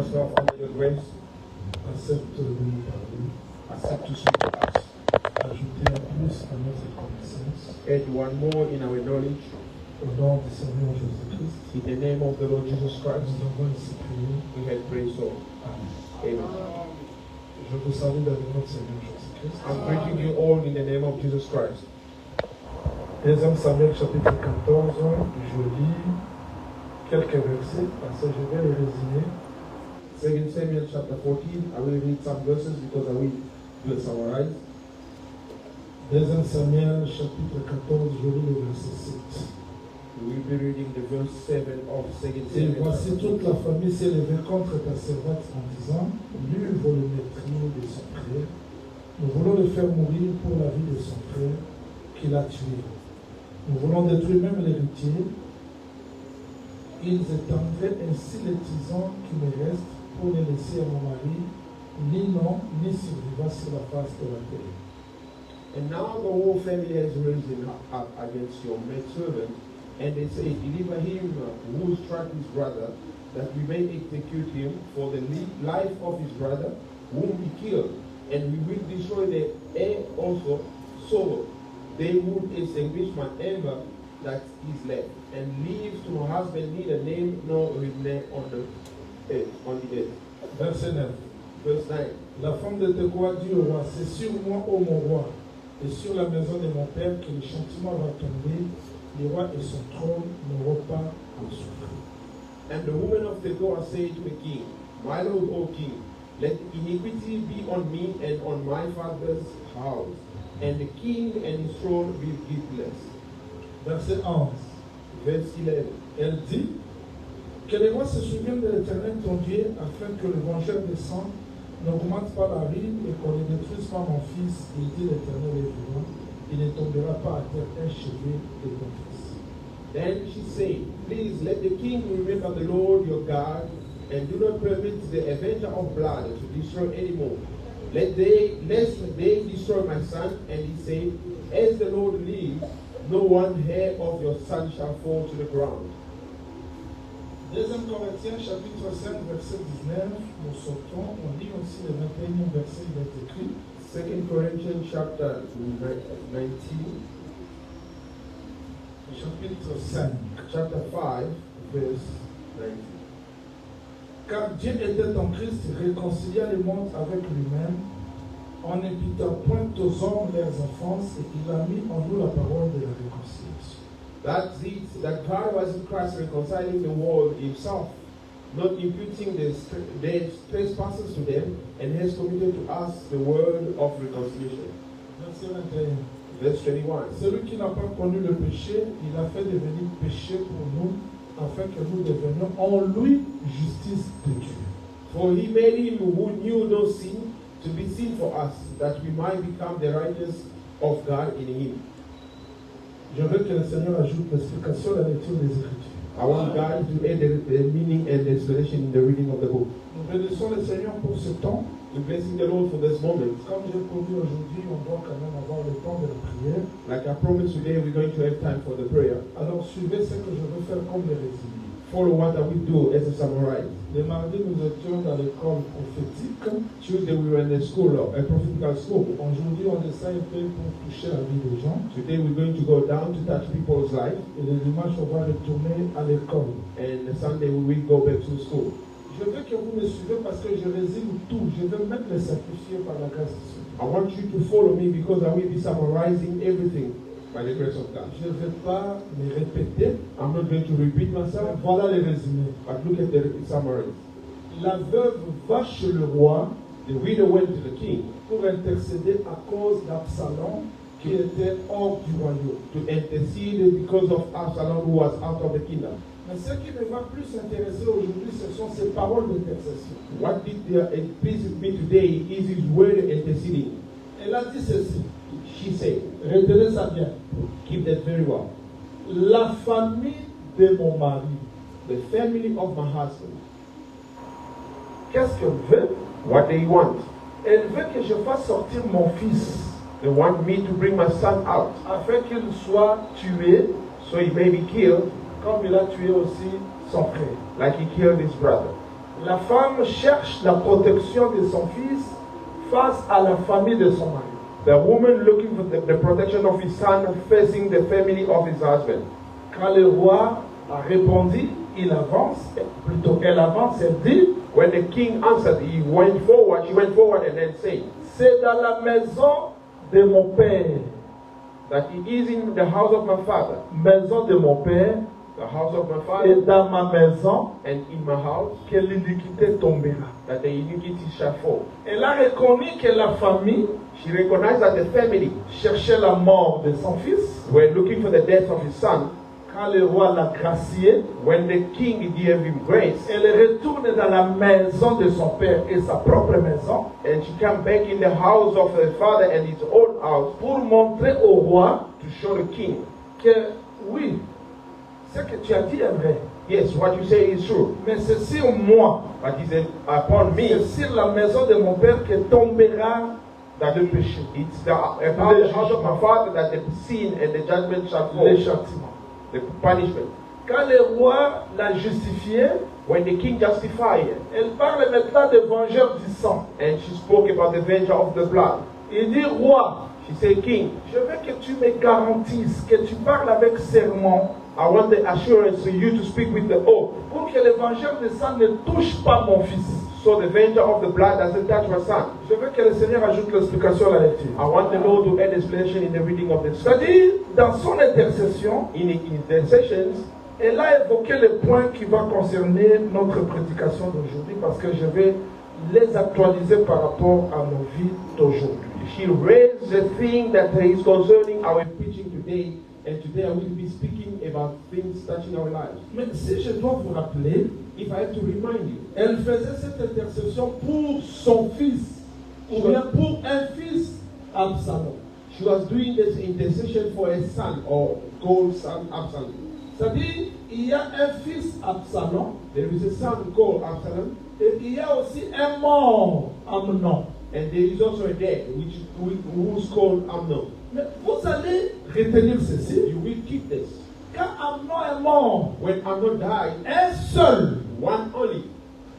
ourselves under your grace. Accepte de nous parler. Accept to speak to us. Ajouter un plus à notre connaissance. Add one more in our knowledge. Au nom du Seigneur Jésus-Christ. In the name of the Lord Jesus Christ, Nous avons ainsi prié. we have prayed so. Amen. Amen. Je vous salue dans le nom du Seigneur Jésus-Christ. I'm greeting you all in the name of Jesus Christ. 2 Samuel chapitre 14, je lis quelques versets parce que je vais les résumer. 2 Samuel chapter 14, I will read some verses because I will summarize. 2 Samuel chapitre 14, je lis le verset 7. We will be reading the verse 7 of 2 Et Samuel. voici toute la famille s'est levée contre ta servante en disant, nul volumétrie de son frère. Nous voulons le faire mourir pour la vie de son frère qui l'a tué. Nous voulons détruire même l'héritier. Ils étendraient ainsi les tisons qui me restent pour les laisser à mon mari, ni nom, ni survivants sur la face de la terre. And now the whole family has risen up against your maidservant, and they say, deliver him who struck his brother, that we may execute him for the life of his brother, whom he killed, and we will destroy the heir also, so they would extinguish my anger that is left, and leave to my husband neither name nor remain on the earth. Verset 9. Verse 9. La femme de Tekoa dit au roi, c'est sur moi, ô mon roi, et sur la maison de mon père que le châtiment va tomber, le roi et son trône n'auront pas à souffrir. And the woman of Tekoa said to the king, my lord, O king, let iniquity be on me and on my father's house, and the king and his throne be guiltless. Verset 11. Verse 11. Elle dit, que les rois se souviennent de l'Éternel ton Dieu, afin que le vengeur descende, n'augmente pas la rime et qu'on ne détruise pas mon fils. Il dit l'Éternel est vivant, il ne tombera pas à terre un cheveu de ton fils. Then she said, please let the king remember the Lord your God, and do not permit the avenger of blood to destroy any more. Lest they destroy my son. And he said, as the Lord lives, no one hair of your son shall fall to the ground. 2 Corinthiens chapitre 5 verset 19, nous sautons, on lit aussi le 21e verset, il est écrit. 2 Corinthians chapter 19, chapitre 5. chapter 5, verse 19. Car Dieu était en Christ, réconcilia le monde avec lui-même, en n'imputant point aux hommes leurs offenses, et il a mis en nous la parole de la réconciliation. That God was in Christ reconciling the world himself, not imputing their trespasses to them, and has committed to us the word of reconciliation. Verset 21. Verse 21. Celui qui n'a pas connu le péché, il a fait devenir péché pour nous, afin que nous devenions en lui justice de Dieu. For he made him who knew no sin to be sin for us, that we might become the righteousness of God in him. Je veux que le Seigneur ajoute l'explication à la lecture des Écritures. I want God to add the meaning and the explanation in the reading of the book. Nous bénissons le Seigneur pour ce temps. We're blessing the Lord for this moment. Comme j'ai promis aujourd'hui, on doit quand même avoir le temps de la prière. Like I promised today, we're going to have time for the prayer. Alors suivez ce que je veux faire comme les résumés. Follow what I will do as a summarize. Le mardi, nous étions dans l'école prophétique. Tuesday we were in the school, a prophetical school. Aujourd'hui, on essaie un peu pour toucher la vie des gens. Today we're going to go down to touch people's life. Et le dimanche, on va retourner à l'école. And the Sunday we will go back to school. Je veux que vous me suivez parce que je résume tout. Je veux même les sacrifier par la grâce de Dieu. I want you to follow me because I will be summarizing everything by the grace of God. Je ne vais pas me répéter. I'm not going to repeat myself, Voilà les résumés. but look at the summary. La veuve va chez le roi The widow went to the king pour intercéder à cause d'Absalom qui était hors du royaume. to intercede because of Absalom who was out of the kingdom. Mais ce qui me va plus intéresser aujourd'hui, ce sont ces paroles d'intercession. What did please me today is his word interceding. Elle a dit ceci. She said, Retenez ça bien. keep that very well. La famille de mon mari. The family of my husband. Qu'est-ce qu'elle veut? What they want. Elle veut que je fasse sortir mon fils They want me to bring my son out afin qu'il soit tué so he may be killed comme il a tué aussi son frère. like he killed his brother. La femme cherche la protection de son fils face à la famille de son mari. The woman looking for the protection of his son facing the family of his husband. Quand le roi a répondu, il avance, plutôt elle avance, elle dit, When the king answered, she went forward and then said, c'est dans la maison de mon père, that it is in the house of my father, maison de mon père, the house of my et father, dans ma maison, and in my house, que l'iniquité tombera. that the iniquity shall fall. Elle a reconnu que la famille She recognized that the family cherchait la mort de son fils. were looking for the death of his son. Quand le roi l'a gracié, When the king gave him grace, elle retourne dans la maison de son père et sa propre maison and she came back in the house of her father and his own house pour montrer au roi to show the king, que oui, ce que tu as dit est vrai. yes, what you say is true. Mais c'est sur moi, But he said, upon me, c'est sur la maison de mon père que tombera that le péché, it's upon the house of my father that the sin and the judgment shall fall, le châtiment. the punishment. Quand le roi l'a justifié, When the king justified it, elle parle maintenant de vengeur du sang. and she spoke about the vengeance of the blood, Il dit, roi, she said, King, je veux que tu me garantisses, que tu parles avec serment, I want the assurance for you to speak with the oath, pour que le vengeur du sang ne touche pas mon fils. so the vengeance of the blood doesn't touch my son. Je veux que le Seigneur ajoute l'explication à la lecture. I want the Lord to add explanation in the reading of the scripture. C'est-à-dire, dans son intercession, In intercessions, elle a évoqué le point qui va concerner notre prédication d'aujourd'hui parce que je vais les actualiser par rapport à nos vies d'aujourd'hui. she raised the thing that is concerning our preaching today, and today I will be speaking about things touching our lives. Mais si je dois vous rappeler, If I have to remind you, elle faisait cette intercession pour son fils, ou bien pour un fils, Absalom. she was doing this intercession for a son, or called son Absalom. C'est-à-dire, il y a un fils Absalom, There is a son called Absalom, et il y a aussi un mort, Amnon. and there is also a dead, who's called Amnon. Mais vous allez retenir ceci. You will keep this. Quand Amnon est mort, When Amnon died, un seul, one only,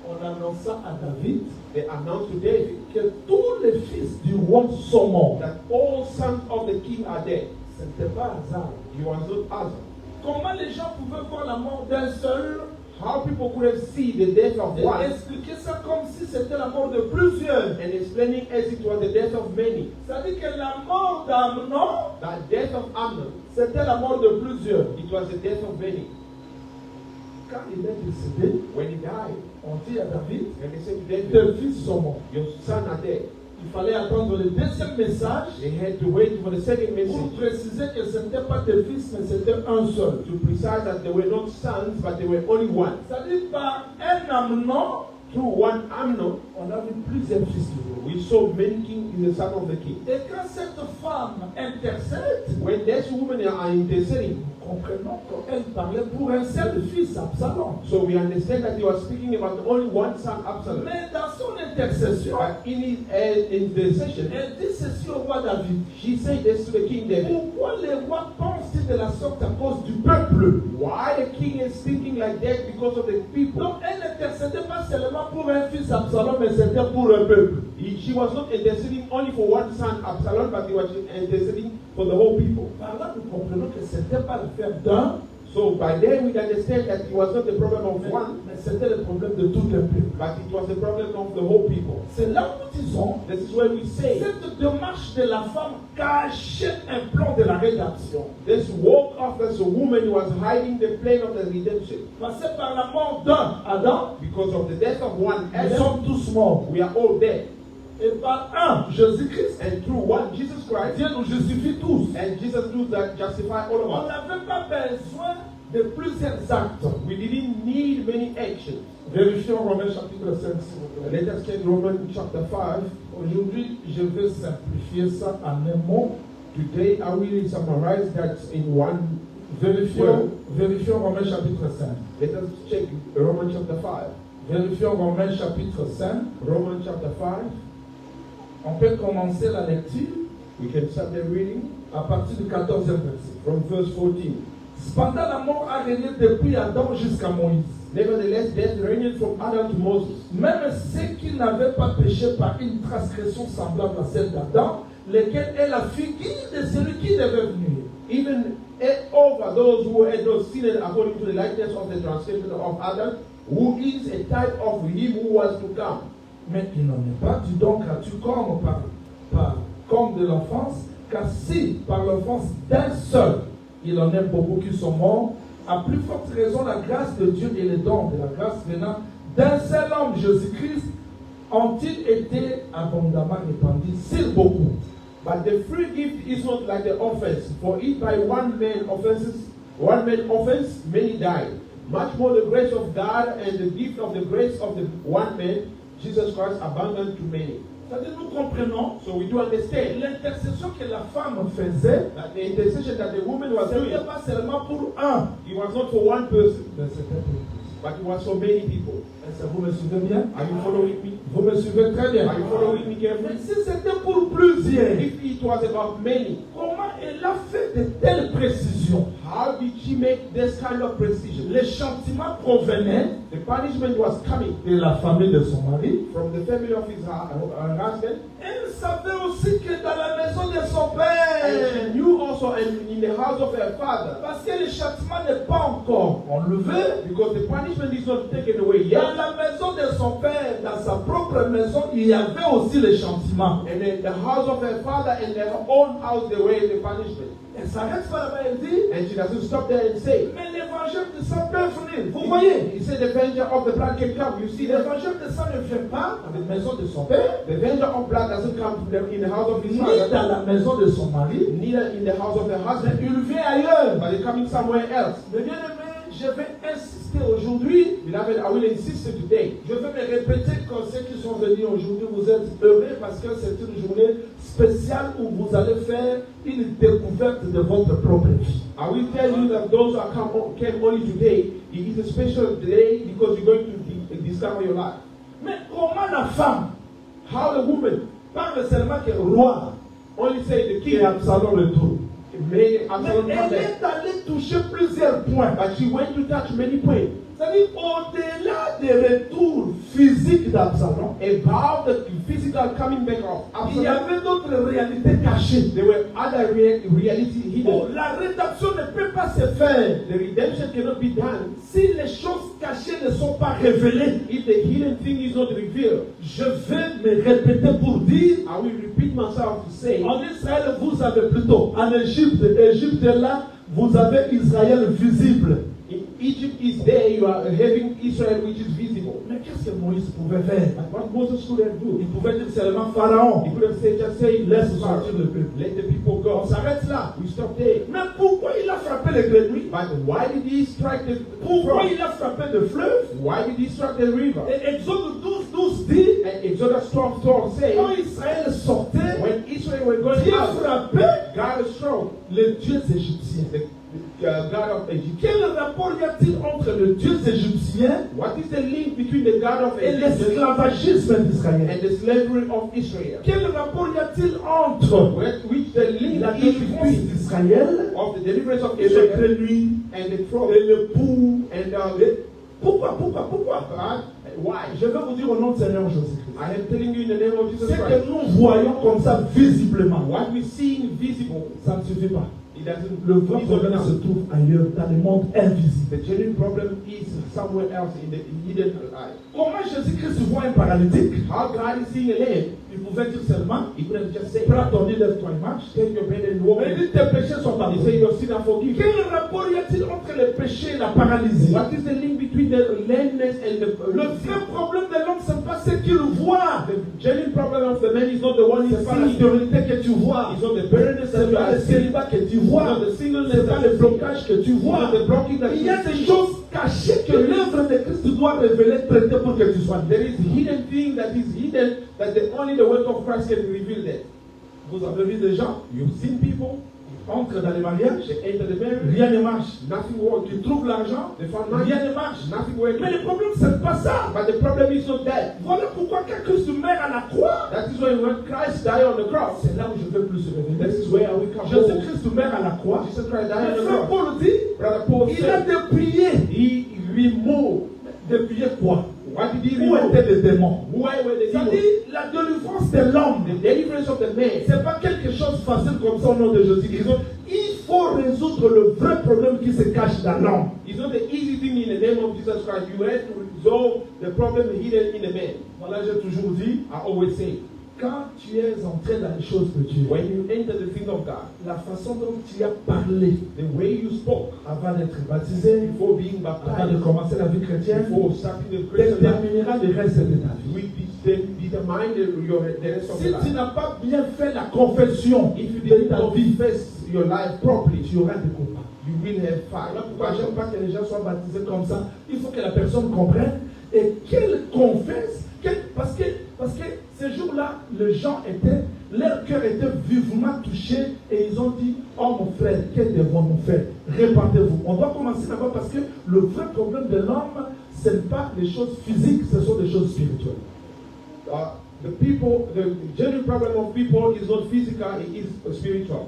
on annonça à David they announced to David que tous les fils du roi sont morts. that all sons of the king are dead. Ce n'était pas hasard. He was not Asa. Comment les gens pouvaient voir la mort d'un seul How people could have seen the death of et one expliquer ça comme si c'était la mort de plusieurs. and explaining as it was the death of many. C'est-à-dire que la mort d'Amnon, That death of Amnon, c'était la mort de plusieurs. it was the death of many. Quand il est décédé, When he died, on dit à David, and they said to David, tes fils sont morts. your son are dead. Il fallait attendre le deuxième message They had to wait for the second pour message préciser que ce n'était pas tes fils, mais c'était un seul. to precise that they were not sons, but they were only one. C'est-à-dire par un Amnon, Through one Amnon, on a vu plusieurs fils du roi. we saw many kings in the son of the king. Et quand cette femme intercède, When this woman are interceding, comprenons qu'elle parlait pour un seul fils, Absalom. so we understand that he was speaking about only one son, Absalom. Mais dans son intercession, But in his intercession, elle dit ceci au roi David. she said this to the king David. Pourquoi le roi pense de la sorte à cause du peuple? Why the king is speaking like that? Because of the people. Donc elle n'intercédait pas seulement pour un fils Absalom, mais c'était pour un peuple. She was not interceding only for one son, Absalom, but she was interceding for the whole people. Par là, nous comprenons que ce n'était pas l'affaire d'un, So by then we understand that it was not the problem of one, mais c'était le problème de tout un peuple. but it was the problem of the whole people. C'est là où nous disons, This is where we say cette démarche de la femme cachait un plan de la rédemption. this walk of this woman was hiding the plan of the redemption. Passé par la mort d'un, Adam, Because of the death of one nous Adam, sommes tous morts. we are all dead. Et par un, Jésus-Christ, And through one Jesus Christ, Dieu nous justifie tous. and Jesus do that justify all On of us. n'avait pas besoin de plusieurs actes. We didn't need many actions. Vérifions Romains chapitre 5, s'il vous plaît. Let us check Romans chapter 5. Aujourd'hui, je vais simplifier ça en un mot. Today I will summarize that in one. Vérifions Romains chapitre 5. Let us check Romans chapter 5. Vérifions Romains chapitre 5. Romans chapter 5. On peut commencer la lecture We can start the reading à partir du 14e verset. from verse 14. Cependant, la mort a régné depuis Adam jusqu'à Moïse. Nevertheless, death reigned from Adam to Moses. Même ceux qui n'avaient pas péché par une transgression semblable à celle d'Adam, lesquels est la figure de celui qui devait venir. Even over those who had not sinned according to the likeness of the transgression of Adam, who is a type of him who was to come. Mais il n'en est pas du don gratuit comme de l'enfance, car si par l'enfance d'un seul, il en est beaucoup qui sont morts, à plus forte raison la grâce de Dieu et les dons de la grâce venant d'un seul homme, Jésus-Christ, ont-ils été abondamment répandus sur beaucoup. But the free gift is not like the offense, for if by one man offense, many died. Much more the grace of God and the gift of the grace of the one man, Jesus Christ, abundant to many. C'est-à-dire, nous comprenons, So we do understand l'intercession que la femme faisait, that the intercession that the woman was ce doing, n'était pas seulement pour un, it was not for one person, mais c'était pour tous. but it was for many people. Est-ce que vous me suivez bien? Are you following me? Vous me suivez très bien. Are you following me Mais carefully? si c'était pour plusieurs, If it was about many, comment elle a fait de telles précisions? how did she make this kind of precision? Les châtiments provenaient The punishment was coming de la famille de son mari. from the family of his husband. Elle savait aussi que dans la maison de son And père, she knew also in the house of her father, parce que le châtiment n'est pas encore enlevé, because the punishment is not taken away dans yet. la maison de son père, dans sa propre maison, il y avait aussi le châtiment. And in the house of her father and their own house, they were the punishment. Elle s'arrête pas là-bas, elle dit, And she doesn't stop there and say, mais l'évangile de sang peut venir. Vous voyez, he said the avenger of the blood can come. You see that? l'évangile de sang ne vient pas dans la maison de son père, The avenger of blood doesn't come in the house of his ni dans father, la maison de son mari, neither in the house of the husband, il vient ailleurs. but they're coming somewhere else. Mais bien aimé, je vais insister aujourd'hui. Beloved, I will insist today. Je vais me répéter quand ceux qui sont venus aujourd'hui, vous êtes heureux parce que c'est une journée spéciale où vous allez faire une découverte de votre propre vie. I will tell you that those who came only today, it is a special day because you're going to discover your life. Mais comment la femme How the woman parle seulement que roi only say the qui est king Absalom le tout. made Mais Absalom come elle back, est allée toucher plusieurs points. but she went to touch many points. C'est-à-dire au-delà des retours physiques d'Absalom, About the physical coming back of il y Absalom, avait d'autres réalités cachées. there were other reality Oh, hidden. la rédaction ne peut pas se faire The redemption cannot be done si les choses cachées ne sont pas révélées. if the hidden thing is not revealed. Je vais me répéter pour dire, I will repeat myself to say, en Israël, vous avez plutôt, en Égypte, Égypte est là, vous avez Israël visible. in Egypt is there, you are having Israel which is visible. Mais qu'est-ce que Moïse pouvait faire? But what Moses could have do? Il pouvait dire seulement Pharaon, He could have said, just say, laisse Pharaoh, sortir le peuple. let the people go. On s'arrête là. We stop there. Mais pourquoi il a frappé les grenouilles? But why did he strike the Pourquoi frog? il a frappé le fleuve? Why did he strike the river? Et Exode 12 dit, And Exodus 12 says, quand Israël sortait, when Israel were going Dieu out, frappait God struck les dieux égyptiens. the God of Egypt. Quel rapport y a-t-il entre le dieu égyptien What is the link between the God of et Egypt l'esclavagisme d'Israël? and the slavery of Israel? Quel rapport y a-t-il entre Which the link la is délivrance between d'Israël of the deliverance of et les Israel grenouilles and the frog et le pou? and Pourquoi? why? Je vais vous dire au nom de Seigneur Jésus-Christ. I am telling you in the name of Jesus Ce Christ. que nous voyons comme ça visiblement, What we see invisible, ça ne suffit pas. it doesn't. Le vrai it's not problème enough. se trouve ailleurs, dans le monde invisible. The genuine problem is somewhere else in the hidden life. Comment Jésus-Christ voit un paralytique? How God is seeing a lame, Il pouvait dire seulement, he could have just said, prends ton lit, lève-toi et marche. take your bed and walk. Mais il dit, tes péchés sont He pardonnés. said, your sins are forgiven. Quel rapport y a-t-il entre le péché et la paralysie? What is the link between the lameness and the Le vrai problème de l'homme, ce n'est pas ce qu'il voit. The genuine problem of the man is not the one he Ce n'est pas la sees. stérilité que tu vois. It's not the barrenness Ce that n'est you pas are le seeing. célibat que tu It's vois. not the Ce singleness n'est pas that le you see. blocage que tu It's vois. not the blocking that Il y you a des see. choses cachées que l'œuvre de Christ doit révéler, traiter pour que tu sois There libre. is hidden thing that is hidden that only the work of Christ can reveal that. Vous avez vu des gens, You've seen people, Entre dans les mariages, They enter the marriage, rien ne marche. nothing works. Ils trouvent l'argent, They found money, rien ne marche. nothing works. Mais le problème, c'est pas ça. But the problem is not that. Voilà pourquoi quand Christ meurt à la croix, That is why when Christ died on the cross, c'est là où je veux plus revenir. this is where we come Jésus-Christ meurt à la croix. Jesus Christ died on Le the frère cross. Paul dit, Brother Paul il a said, dépouillé. he removed. Dépouillé quoi? What did he Où remove? étaient les démons? Where were the demons? C'est-à-dire, la délivrance de l'homme. The deliverance of the man. C'est pas quelque chose de facile comme ça au nom de Jésus-Christ. Il faut résoudre le vrai problème qui se cache dans l'homme. It's not the easy thing in the name of Jesus Christ. You have to resolve the problem hidden in the man. Voilà, j'ai toujours dit, I always say, quand tu es entré dans les choses de Dieu, when you enter the thing of God, la façon dont tu as parlé the way you spoke avant d'être baptisé, before being avant de baptized, commencer la vie chrétienne, before starting the Christian life, déterminera le reste de ta vie. will determine the rest of Si your tu life. n'as pas bien fait la confession If you de didn't ta vie, confess your life properly, tu auras des copains. you will have Voilà fire. pourquoi j'aime pas que les gens soient baptisés comme ça. Il faut que la personne comprenne et qu'elle confesse. Parce que ces jours-là, les gens leur cœur était vivement touché et ils ont dit, oh mon frère, que devons-nous faire? Répandez-vous. On doit commencer d'abord parce que le vrai problème de l'homme, ce n'est pas les choses physiques, ce sont des choses spirituelles. The genuine problem of people is not physical, it is spiritual.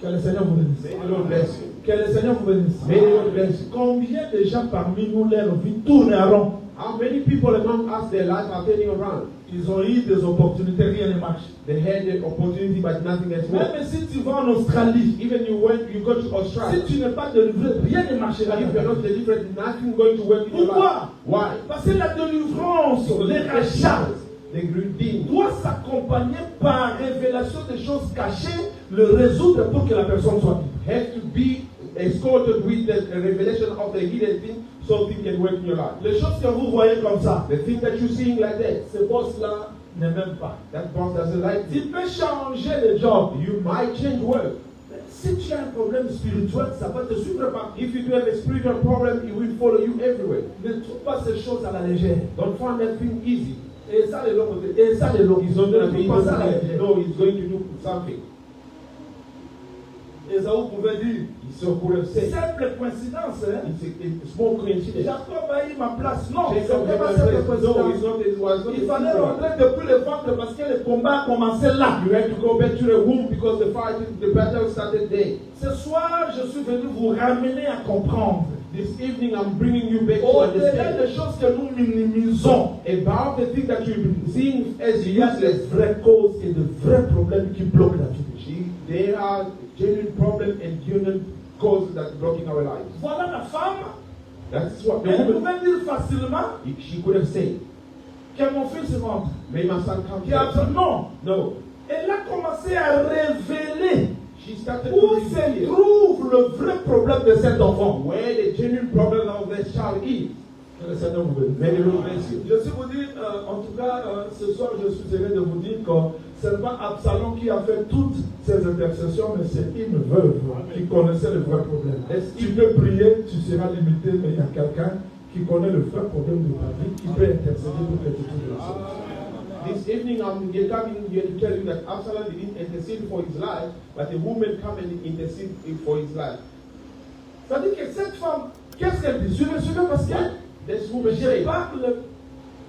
Que le Seigneur vous bénisse. May the Lord bless you. Que le Seigneur vous bénisse. May the Lord bless you. Combien de gens parmi nous, leur vie tourne en rond? How many people among us, their life are turning around? Ils ont eu des opportunités, rien ne marche. They had the opportunity, but nothing has worked. Même si tu vas en Australie, Even you go to Australia, si tu n'es pas délivré, rien ne marchera. if you're not delivered, nothing going to work in your life. Pourquoi? Why? Parce que la délivrance, les rachats, The redeemed doit s'accompagner par révélation des choses cachées, le résoudre pour que la personne soit libre. have to be escorted with the revelation of the hidden thing, so things can work in your life. Les choses que vous voyez comme ça, The thing that you're seeing like that, ce boss-là n'aime pas. that boss doesn't like Tu it. peux changer le job. You might change work. Si tu as un problème spirituel, ça va te suivre partout. If you do have a spiritual problem, it will follow you everywhere. Ne trouve pas ces choses à la légère. Don't find that thing easy. Et ça, les l'homme, et ça, les l'homme. He's not going to be pas ça à la légère. no, he's going to do something. Esaü pouvait dire, He so could have said, simple coïncidence, hein? it's a small coincidence. Jacob a eu ma place. Non, Jacob c'était pas never simple said, no, coïncidence. it's not, it was not Il a fallait secret. rentrer depuis le ventre parce que le combat a commencé là. You have to go back to the womb because the battle started there. Ce soir, je suis venu vous ramener à comprendre. This evening, I'm bringing you back to Au-delà understand des choses que nous minimisons, about the thing that you've been seeing as il y a useless. des vraies causes et de vrais problèmes qui bloquent la vie des gens. There are genuine problems and genuine causes that are blocking our lives. Voilà la femme. That's what the Elle woman, pouvait dire facilement she could have said, que mon fils rentre. may my son come Qui a here. dit non. No. Elle a commencé à révéler She started où to se reveal trouve le vrai problème de cet enfant. where the genuine problem of that child is. Que le Seigneur vous bénisse. May the Lord bless you. Je suis vous dire, en tout cas, ce soir, je suis heureux de vous dire que ce n'est pas Absalom qui a fait toutes ces intercessions, mais c'est une veuve qui connaissait le vrai problème. Tu peux prier, tu seras limité, mais il y a quelqu'un qui connaît le vrai problème de ta vie, qui peut intercéder pour que tu trouves la solution. This evening, I'm coming here to tell you that Absalom didn't intercede for his life, but a woman came and interceded for his life. C'est-à-dire que cette femme, qu'est-ce qu'elle dit? Suivez parce que This woman je said, parle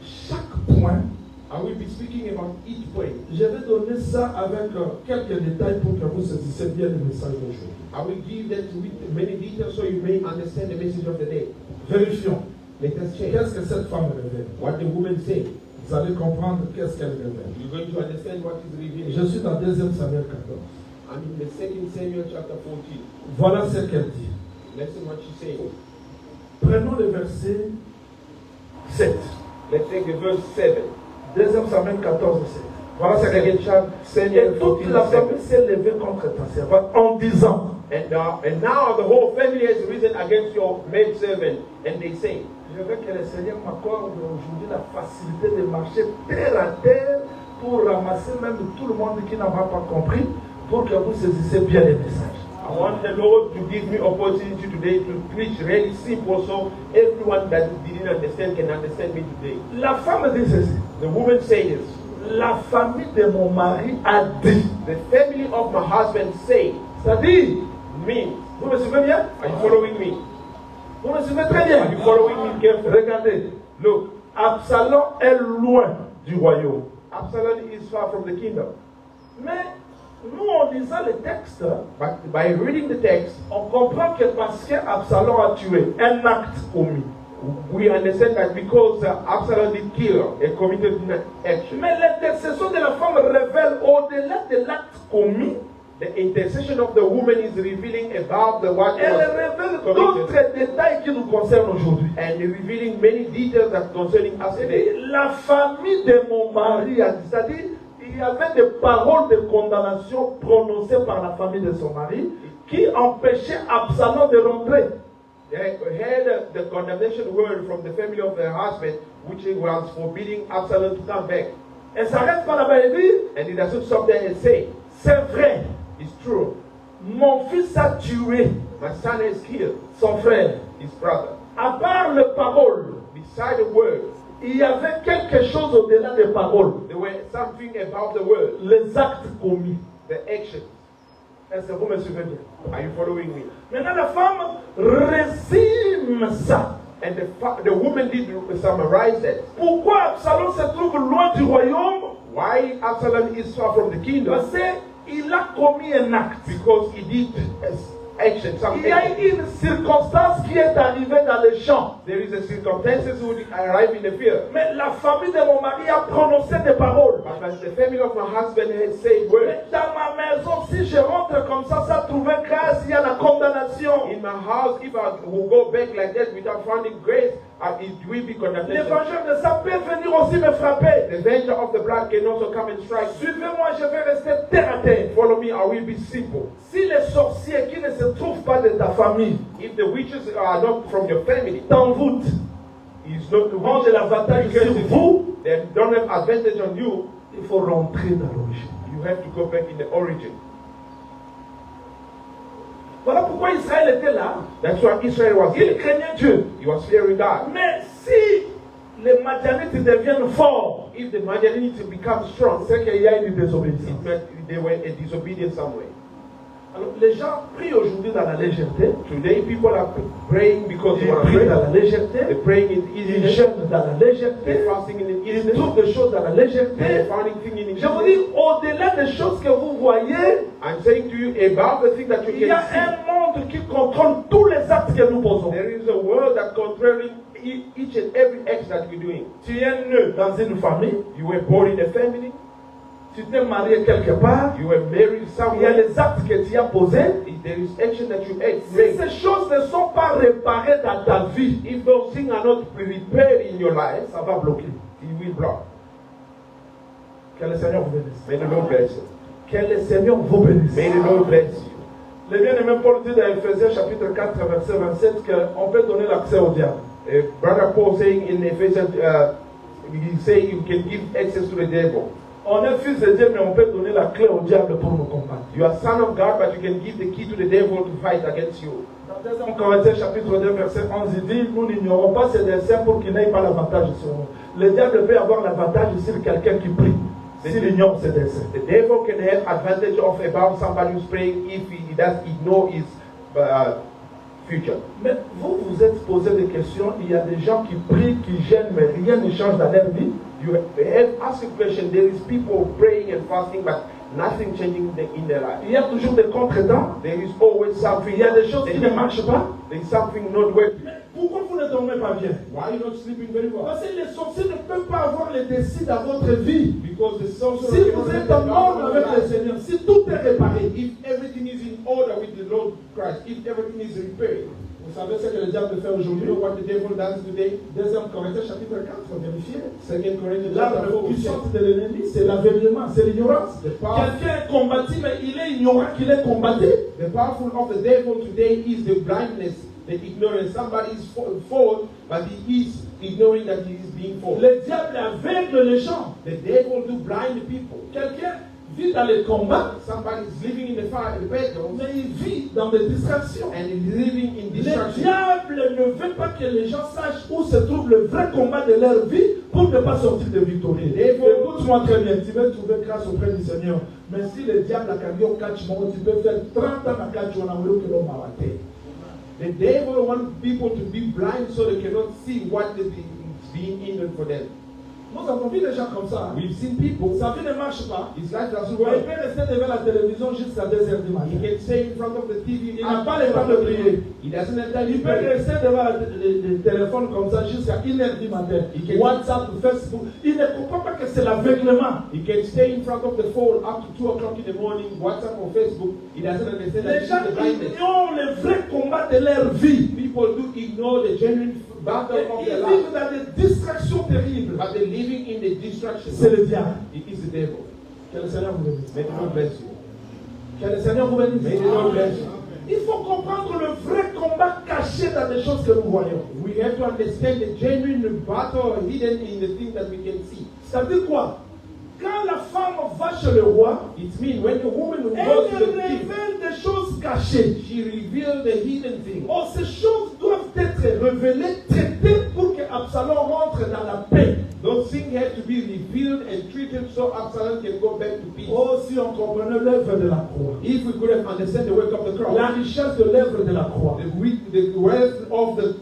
chaque point. I will be speaking about each point. Je vais donner ça avec quelques détails pour que vous saisissiez bien le message d'aujourd'hui. I will give that with many details so you may understand the message of the day. Vérifions. Let us check Qu'est-ce que cette femme révèle? what the woman said. Vous allez comprendre qu'est-ce qu'elle révèle. You're going to understand what is revealed. Je suis dans 2 Samuel 14. I'm in the 2 Samuel chapter 14. Voilà ce qu'elle dit. Listen what she said. Prenons le verset 7. Let's take the verse 7. 2 Samuel 14, 7. Voilà ce qu'elle dit. Samuel Et toute 14, la 7. famille s'est levée contre ta servante en disant, And now the whole family has risen against your maidservant, and they say, je veux que le Seigneur m'accorde aujourd'hui la facilité de marcher terre à terre pour ramasser même tout le monde qui n'a pas compris, pour que vous saisissiez bien les messages. I want the Lord to give me opportunity today to preach really simple so everyone that didn't understand can understand me today. La femme dit ceci. The woman said this. La famille de mon mari a dit. The family of my husband say. C'est-à-dire, means. vous me suivez bien? Are you following me? Vous me suivez très bien? Are you following me carefully? Regardez, look, Absalom est loin du royaume. Absalom is far from the kingdom. Mais nous, en lisant le texte, But by reading the text, on comprend que parce qu'Absalom a tué, un acte commis. we understand that because Absalom did kill and committed an action. Mais l'intercession de la femme révèle au-delà de l'acte commis, The intercession of the woman is revealing about the what elle was révèle committed d'autres détails qui nous concernent aujourd'hui. and revealing many details that concerning us today. La famille de mon mari a dit, c'est-à-dire, il y avait des paroles de condamnation prononcées par la famille de son mari qui empêchaient Absalom de rentrer. They heard the condemnation word from the family of their husband, which was forbidding Absalom to come back. Elle s'arrête pas là-bas et dit, And he doesn't stop there and say, c'est vrai, it's true. mon fils a tué My son has killed son frère. his brother. À part les paroles, Beside the word, il y avait quelque chose au-delà des paroles, there were something about the word, les actes commis. the action. Est-ce que vous me suivez bien? Are you following me? Maintenant, la femme résume ça. And the woman did summarize that. Pourquoi Absalom se trouve loin du royaume? Why Absalom is far from the kingdom? Parce qu'il a commis un acte. Because he did action, Il something. y a une circonstance qui est arrivée dans le champ. There is a circumstances who arrive in the field. Mais la famille de mon mari a prononcé des paroles. But the family of my husband has said words. Mais dans ma maison, si je rentre comme ça, sans trouver grâce, il y a la condamnation. In my house, if I will go back like that without finding grace, it will be condemnation. L'évangile de ça peut venir aussi me frapper. The vengeance of the blood can also come and strike. Suivez-moi, je vais rester terre à terre. Follow me, I will be simple. Si les sorciers qui ne se trouvent pas de ta famille If the witches are not from your family, t'envoûtent, it's not the ont de witches l'avantage because sur vous, they don't have advantage on you. il faut rentrer dans l'origine. You have to go back in the origin. Voilà pourquoi Israël était là. That's why Israel was Il here. craignait Dieu. He was fearing God. Mais si les Madianites deviennent forts, If the Madianites become strong, c'est qu'il y a une désobéissance. it meant they were a disobedient somewhere. Alors, les gens prient aujourd'hui dans la légèreté. Today, people are praying because they Ils want to prient dans pray. la légèreté. They're praying in Ils easiness. jeûnent dans la légèreté. They're fasting in Ils easiness. trouvent des choses dans la They're légèreté. finding things in Je vous dis, easiness. au-delà des choses que vous voyez, I'm saying to you about the thing that you il y a can see. un monde qui contrôle tous les actes que nous posons. There is a world that controlling each and every act that we're doing. Tu es né dans une famille, You were born in a family. tu t'es marié quelque part, You were married il y a somewhere. des actes que tu as posés. There is action that you act. Si ces choses ne sont pas réparées dans ta vie, If those things are not repaired in your life, ça va bloquer. it will block. Que le Seigneur vous bénisse. May the Lord bless you. Que le Seigneur vous bénisse. May the Lord bless you. Le bien-aimé Paul dit dans Ephésiens chapitre 4 verset 27 qu'on peut donner l'accès au diable. Brother Paul saying in Ephesians, he say you can give access to the devil. On est fils de Dieu, mais on peut donner la clé au diable pour nous combattre. You are son of God, but you can give the key to the devil to fight against you. Dans 2 Corinthiens chapitre 2 verset 11, il dit, nous n'ignorons pas ces desseins pour qu'ils n'aient pas l'avantage sur nous. Le diable peut avoir l'avantage sur quelqu'un qui prie, s'il ignore ses desseins. The devil can have advantage of about somebody who's praying if he does ignore his future. Mais vous vous êtes posé des questions, il y a des gens qui prient, qui gênent, mais rien ne change dans leur vie. You have asked a question. There is people praying and fasting, but nothing changing in their life. Il y a toujours des contretemps, There is always something. il y a des choses qui ne marchent pas. There is something not working. Mais pourquoi vous ne dormez pas bien? Why are you not sleeping very well? Parce que les sorciers ne peuvent pas avoir les décisions dans votre vie. Because the sorcerer Si cannot vous êtes have en the ordre power of avec le God. Seigneur, si tout est réparé, If everything is in order with the Lord Christ, if everything is repaired, vous savez ce que le diable fait you aujourd'hui? know what the devil does today? 2 Corinthiens chapitre 4, vérifiez. 2 Corinthians chapter L'arme 4. puissante de l'ennemi, c'est l'aveuglement, c'est l'ignorance. Quelqu'un est combattu, mais il est ignorant qu'il est combattu. The powerful of the devil today is the blindness, the ignorance. Somebody is false, but he is ignoring that he is being false. Le diable aveugle les gens. The devil do blind people. Quelqu'un vit dans les combats, Somebody is living in the fire, the battle, mais il vit dans des distractions. and is living in Le destruction. diable ne veut pas que les gens sachent où se trouve le vrai combat de leur vie pour ne pas sortir de victorieux. Écoute-moi très bien, tu veux trouver grâce auprès du Seigneur. Mais si le diable a cambié au catch, tu peux faire 30 ans à catch, on a voulu que l'homme a raté. The devil wants people to be blind so they cannot see what is being in for them. Nous avons vu des gens comme ça. We've seen people, Sa vie ne marche pas. his life doesn't Il work. peut rester devant la télévision jusqu'à 2h du He matin. can stay in front of the TV. Il n'a pas le temps de prier. He doesn't have time Il to peut pray. rester devant le téléphone comme ça jusqu'à 1h du matin. WhatsApp, Facebook. Il ne comprend pas que c'est l'aveuglement. He can stay in front of the phone up to 2 o'clock in the morning, WhatsApp or Facebook. He doesn't understand that Les gens it's the blindness. ignorent le vrai combat de leur vie. People do ignore the genuine battle of Ils their vivent life, dans des distractions terribles. but they're living in the distraction. C'est le diable. It is the devil. Que le Seigneur vous bénisse. May the Lord bless you. Que le Seigneur vous bénisse. May the Lord bless you. Il faut comprendre le vrai combat caché dans des choses que nous voyons. We have to understand the genuine battle hidden in the things that we can see. Ça veut dire quoi? Quand la femme va chez le roi, It means when the woman elle goes to the king, révèle des choses cachées. she reveals the hidden things. Oh, ces choses doivent être révélées, traitées pour que Absalom rentre dans la paix. Those things have to be revealed and treated so Absalom can go back to peace. Oh, si on comprenait l'œuvre de la croix, If we could have understood the work of the cross, la richesse de l'œuvre de la croix, the wealth of the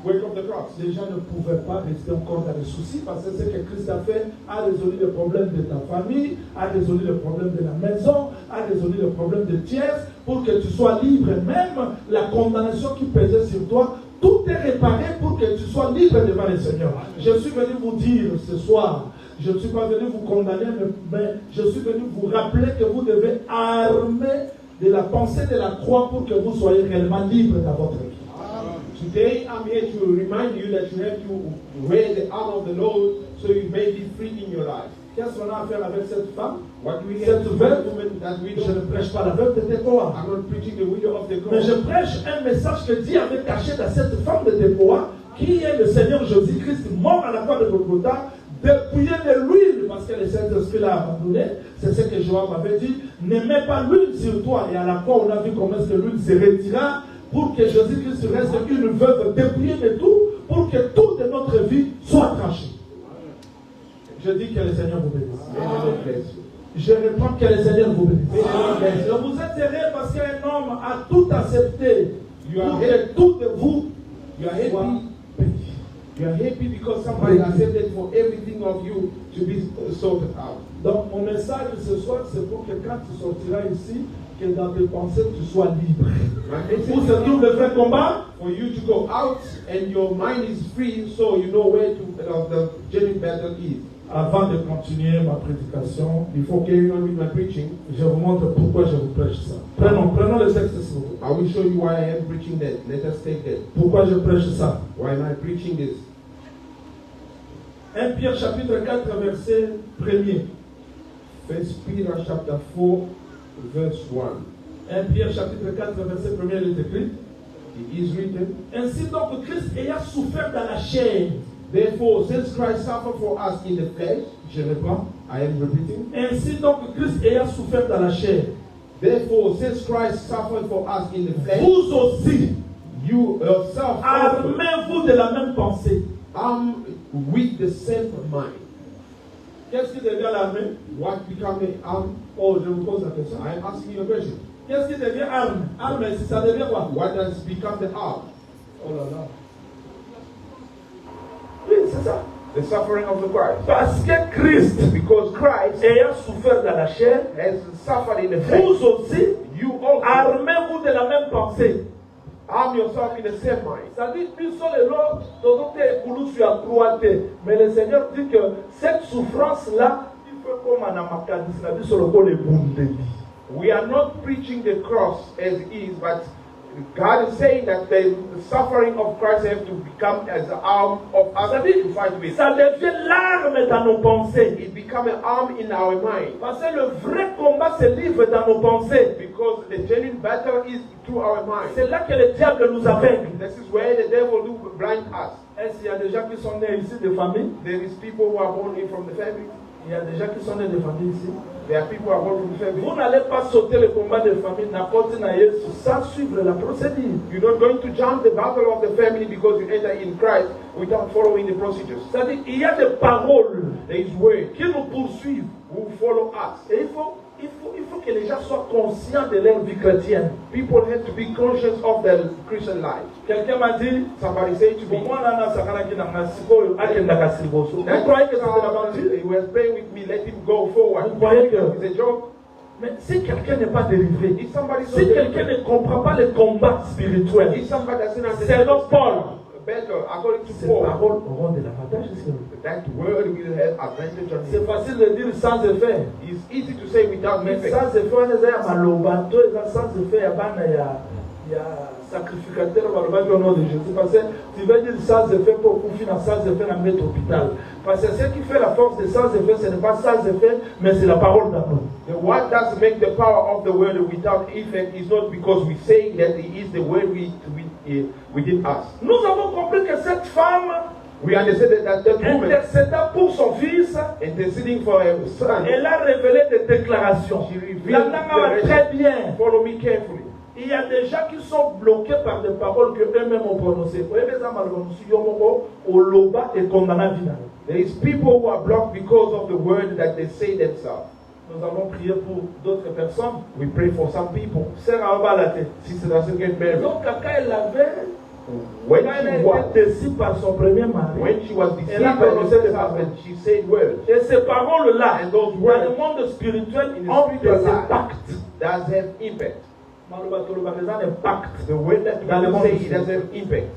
work of the cross, les gens ne pouvaient pas rester encore dans les soucis parce que ce que Christ a fait a résolu le problème de ta famille, a résolu le problème de la maison, a résolu le problème de Thiès pour que tu sois libre. Même la condamnation qui pesait sur toi, tout est réparé pour que tu sois libre devant le Seigneur. Je suis venu vous dire ce soir, je ne suis pas venu vous condamner, mais je suis venu vous rappeler que vous devez armer de la pensée de la croix pour que vous soyez réellement libre dans votre vie. Today I'm here to remind you that you have to wear the armor of the Lord so you may be free in your life. Qu'est-ce qu'on a à faire avec cette femme? What do we Cette have to veuve, do with that je widow? ne prêche pas la veuve de Tekoa. I'm not preaching the widow of the Mais cross. je prêche un message que Dieu avait caché dans cette femme de Tekoa, qui est le Seigneur Jésus-Christ mort à la croix de Golgotha, dépouillé de l'huile, parce que le Saint-Esprit l'a abandonné. C'est ce que Joab avait dit. Ne mets pas l'huile sur toi. Et à la croix, on a vu comment est-ce que l'huile se retira pour que Jésus-Christ reste une veuve dépouillée de tout, pour que toute notre vie soit tranchée. Je dis que le Seigneur vous bénisse. May the Lord bless you. Je réponds que le Seigneur vous bénisse. Je vous êtes heureux parce qu'un homme a tout accepté. Pour que tout de vous You are soit happy. béni. You are happy because somebody accepted for everything of you to be sorted out. Donc mon message ce soir, c'est pour que quand tu sortiras ici, que dans tes pensées, tu sois libre. Où se trouve le vrai combat? For you to go out and your mind is free, so you know where the genuine battle is. Avant de continuer ma prédication, Before carrying on with my preaching, je vous montre pourquoi je vous prêche ça. Prenons le texte s'il vous plaît. I will show you why I am preaching that. Let us take that. Pourquoi je prêche ça? Why am I preaching this? 1 Pierre chapitre 4 verset 1er. 1 Peter chapter 4, verse 1. 1 Pierre chapitre 4 verset 1er, il est écrit. It is written, Ainsi donc Christ ayant souffert dans la chair. therefore, since Christ suffered for us in the flesh, Je reprends. I am repeating, Ainsi donc Christ ayant souffert dans la chair. therefore, since Christ suffered for us in the flesh, Vous aussi, you yourself also armez-vous de la même pensée. arm with the same mind. Qu'est-ce qui devient l'armée? What become an arm? Oh, je vous pose la question. I am asking you a question. Qu'est-ce qui devient arme? Arme, ça devient quoi? What does become the arm? Oh là là. Oui, c'est ça. The suffering of the Christ. Parce que Christ, Because Christ ayant souffert dans la chair, has suffered in the flesh. vous aussi, You also armez-vous de la même pensée. arm yourself in the same mind. Ça dit, plus sur les lots, d'autres écoulous sur la croix. Mais le Seigneur dit que cette souffrance-là, il faut comme un amakadis, la vie sur le col est bondé. We are not preaching the cross as is, but God is saying that the suffering of Christ have to become as an arm of us to fight with. Ça devient l'arme dans nos pensées. It become an arm in our mind. Parce que le vrai combat se livre dans nos pensées. Because the genuine battle is through our mind. C'est là que le diable nous aveugle. This is where the devil do blind us. Est-ce qu'il y a des gens qui sont nés ici de famille? There is people who are born in from the family. Il y a des gens qui sont nés de famille ici. There are people who are born from family. Vous n'allez pas sauter le combat de famille sans suivre la procédure. You're not going to jump the battle of the family because you enter in Christ without following the procedures. C'est-à-dire qu'il y a des paroles There is word qui nous poursuivent. who follow us. Et il faut que les gens soient conscients de leur vie chrétienne. People have to be conscious of their Christian life. Quelqu'un m'a dit, Somebody said to me, vous croyez que c'est de l'aventure? he was praying with me, let him go forward. Vous croyez que It's a joke. mais si quelqu'un n'est pas délivré, If somebody si quelqu'un ne comprend pas le combat spirituel, if somebody doesn't selon Paul, better according to ces Paul, paroles auront de l'avantage sur nous. that word will have advantage on C'est him. facile de dire sans effet. It's easy to say without Mais effect. sans effet, on est à Maloba, tout est sans effet, il y a sacrificateur au nom de Jésus. Parce que tu veux dire sans effet pour confier dans sans effet dans mettre hôpital. Parce que ce qui fait la force de sans effet, ce n'est pas sans effet, mais c'est la parole d'amour. What does make the power of the word without effect is not because we say that it is the word within us. Nous avons compris que cette femme, We understand that woman intercédant pour son fils, interceding for her son, elle a révélé des déclarations. she revealed La langue va très bien. Follow me carefully. Il y a des gens qui sont bloqués par des paroles que eux-mêmes ont prononcées. There is people who are blocked because of the word that they say themselves. Nous avons prié pour d'autres personnes. We pray for some people. Sœur Ava la tête. Sister doesn't get married. Donc, quand elle avait, When elle a she was, été déçue par son premier mari. when she was deceived Elle a by prononcé the des husband, paroles. she said words. Et ces paroles-là, And those dans words le monde spirituel, in the ont des spiritual life impacts. does have impact. Des impacts. The word that Dans le people monde say it spirituel. does have impact.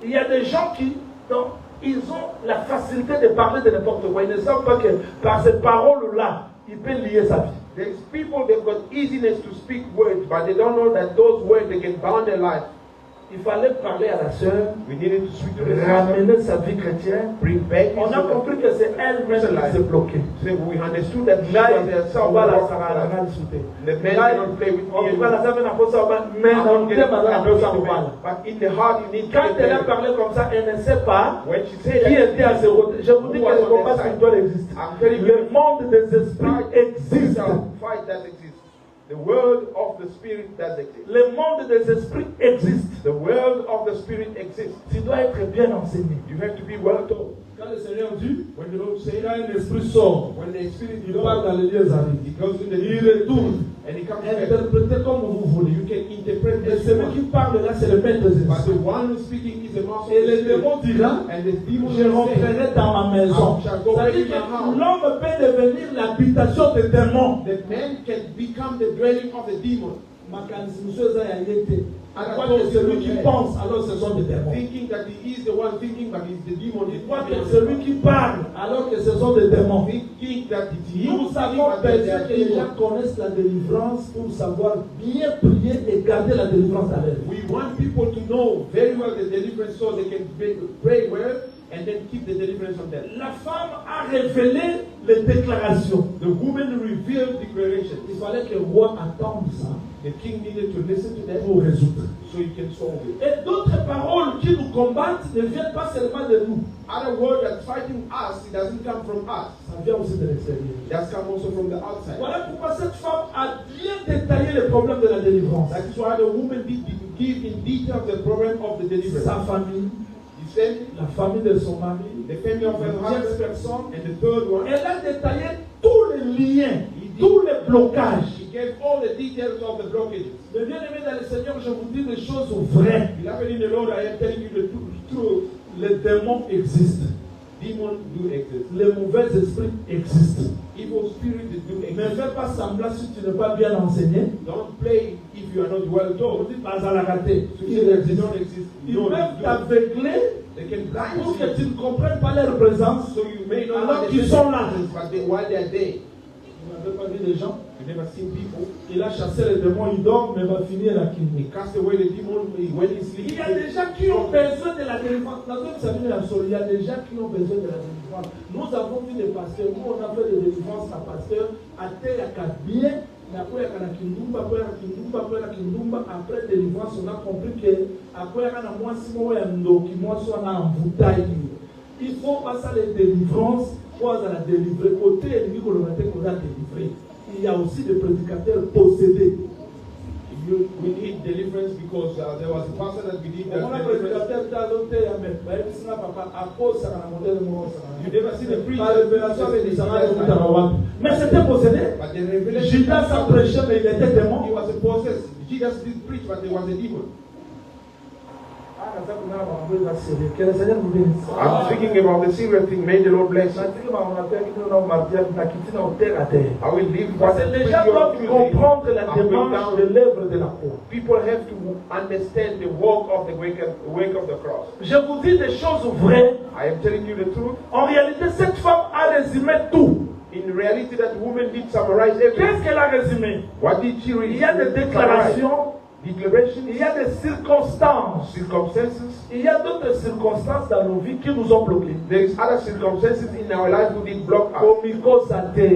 Il y a des gens qui, donc, ils ont la facilité de parler de n'importe quoi. Ils ne savent pas que par ces paroles-là, ils peuvent lier sa vie. There's people they've got easiness to speak words, but they don't know that those words they can bound their life. Il fallait parler à la sœur, We needed to speak to the sister, ramener sa vie chrétienne. bring back On a compris que c'est elle-même qui s'est bloquée. So we understood that she Là, was herself. on va la walking Sarah, life. la discuter. The men Là, cannot play with on me. va la savoir dans le ça, mais on t'aime dans le ça, on va. But in the heart, you need to Quand get elle a married. parlé comme ça, elle ne sait pas When she said qui that, était à ses côtés. Je vous dis que le combat spirituel existe. Le monde des esprits existe. fight that exists. The world of the spirit does exist. Le monde des esprits existe. The world of the spirit exists. Tu dois être bien enseigné. You have to be well told. Quand le Seigneur dit, When the Lord says, quand un esprit sort, when the spirit il part dans les lieux arides. he goes in the Il retourne. and he comes back. Interprétez comme vous voulez. You can interpret Et this celui qui parle là, c'est le maître des but the esprits. one who's speaking is the master Et of the le spirit. démon dira, And the demon je will say, rentrerai dans ma maison. C'est-à-dire que l'homme peut devenir l'habitation des démons. the man can become the dwelling of the demon. À quoi que celui qui pense, alors ce sont des démons. Thinking that he is the one thinking, but he's the demon. Il croit que celui qui parle, alors que ce sont des démons. Thinking that it's him Nous speaking, avons but they besoin are que les demons. gens connaissent la délivrance pour savoir bien prier et garder la délivrance à l'air. We want people to know very well the deliverance so they can pray well and then keep the deliverance on them. La femme a révélé les déclarations. The woman revealed declarations. Il fallait que le roi attende ça The king needed to listen to them pour résoudre. so he can solve it. Et d'autres paroles qui nous combattent ne viennent pas seulement de nous. Other word that's fighting us, it doesn't come from us. Ça vient aussi de l'extérieur. That's come also from the outside. Voilà pourquoi cette femme a bien détaillé les problèmes de la délivrance. That is why the woman did give in detail the problem of the deliverance. Sa famille, He said la famille de son mari, the family of her tierce husband, personne. and the third one, Elle a détaillé tous les liens, tous les blocages. he gave all the details of the blockages. Mais bien aimé dans le Seigneur, je vous dis des choses vraies. Beloved in the Lord, I am telling you the truth. Les démons existent. Demons do exist. Les mauvais esprits existent. Evil spirits do Ne exist. fais pas semblant si tu n'es pas bien enseigné. Don't play if you are not well On told. dit pas à la rater. So Ils they existent. don't exist. Ils No, peuvent they do. t'aveugler They can blind pour que you. tu ne comprennes pas leur présence. So you may not Alors qu'ils understand sont là. the presence, but while they are there, Vous n'avez pas vu des gens? you never seen people. Il a chassé les démons, il dort, mais va finir à He Kini. cast away the demon when he sleeps. Il y a des gens qui ont besoin de la délivrance. Il y a des gens qui ont besoin de la délivrance. Nous avons vu des pasteurs, nous on a fait des délivrances à pasteurs, à terre, à bien, mais après il y a Kindumba, après délivrance, on a compris que après il y a moi, si moi, il y a un document, soit en bouteille. Il faut passer les délivrances Il y a aussi des prédicateurs possédés. We need deliverance because there was a pastor that believed that deliverance. You never see the preacher. Mais c'était possédé. But the revelation. Judas a prêché, mais il était démon. He was a possessed. Jesus did preach, but there was a demon. I'm speaking about the serious thing. May the Lord bless you. I will leave Parce que les gens doivent comprendre la démarche de l'œuvre de la croix. People have to understand the work of the work of the cross. Je vous dis des choses vraies. I am telling you the truth. En réalité, cette femme a résumé tout. In reality, that woman did summarize everything. Qu'est-ce qu'elle a résumé? What did she read? Il y a des déclarations. Il y a des circonstances. Il y a d'autres circonstances dans nos vies qui nous ont bloqués. There is other circumstances in our life who did block us.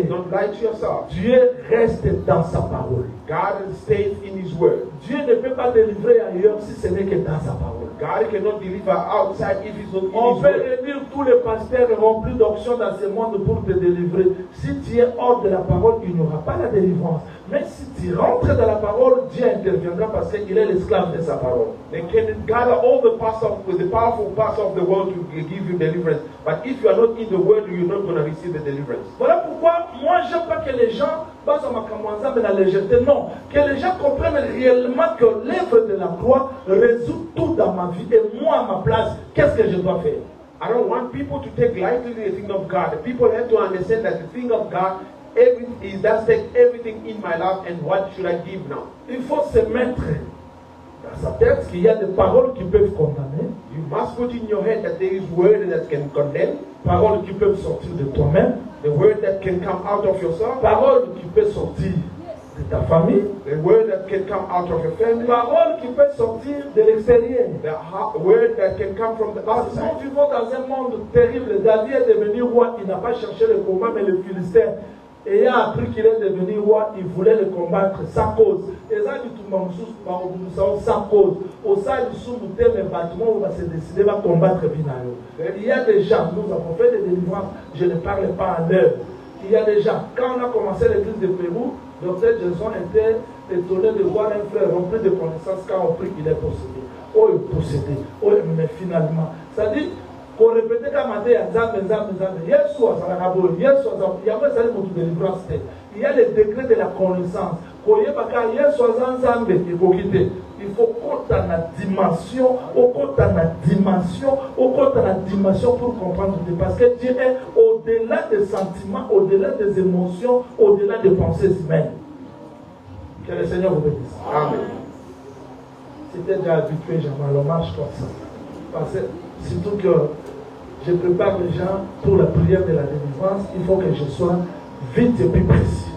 Don't lie to yourself. Dieu reste dans sa parole. God stays in His word. Dieu ne peut pas délivrer ailleurs si ce n'est que dans sa parole. God cannot deliver outside if it's not in His word. On peut réunir tous les pasteurs remplis d'options dans ce monde pour te délivrer. Si tu es hors de la parole, il n'y aura pas la délivrance. Mais si tu rentres dans la parole, Dieu interviendra parce qu'il est l'esclave de sa parole. They can gather all the powerful parts of the world to give you deliverance. But if you are not in the word, you're not going to receive the deliverance. Voilà pourquoi moi je veux pas que les gens basent ma kamanza mais la légèreté. Non, que les gens comprennent réellement que l'œuvre de la croix résout tout dans ma vie. Et moi à ma place, qu'est-ce que je dois faire? I don't want people to take lightly the thing of God. People have to understand that the thing of God, He does take everything in my life, and what should I give now? Il faut se mettre dans sa tête qu'il y a des paroles qui peuvent condamner. You must put in your head that there is word that can condemn. Paroles qui peuvent sortir de toi-même. The word that can come out of yourself. Paroles qui peuvent sortir de ta famille. The word that can come out of your family. Paroles qui peuvent sortir de l'extérieur. The word that can come from the outside. Nous vivons dans un monde terrible. David est devenu roi. Il n'a pas cherché le combat, mais le Philistin. Ayant appris qu'il est devenu roi, il voulait le combattre sans cause. Et ça, sans cause. Au sein du sous-bouté, mais bâtiment, on va se décider à combattre Vinayo. Il y a des gens, nous avons fait des délivrances, je ne parle pas en l'heure. Il y a des gens, quand on a commencé l'église de Pérou, Dr. Jason était étonné de voir un frère rempli de connaissances quand on prie qu'il est possédé. Oh, il est possédé. Oh, mais finalement, ça dit, pour répéter comme il y a les degrés de la connaissance. Il faut qu'on ait la dimension, pour comprendre Dieu. Parce que Dieu est au-delà des sentiments, au-delà des émotions, au-delà des pensées humaines. Que le Seigneur vous bénisse. Amen. C'était déjà habitué, on marche comme ça. Parce que surtout que je prépare les gens pour la prière de la délivrance, il faut que je sois vite et plus précis.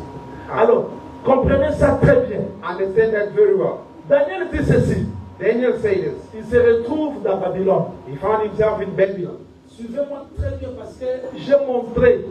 Alors, comprenez ça très bien. Understand that very well. Daniel dit ceci. Daniel said this. Il se retrouve dans Babylone. He found himself in Babylon. Suivez-moi très bien parce que j'ai montré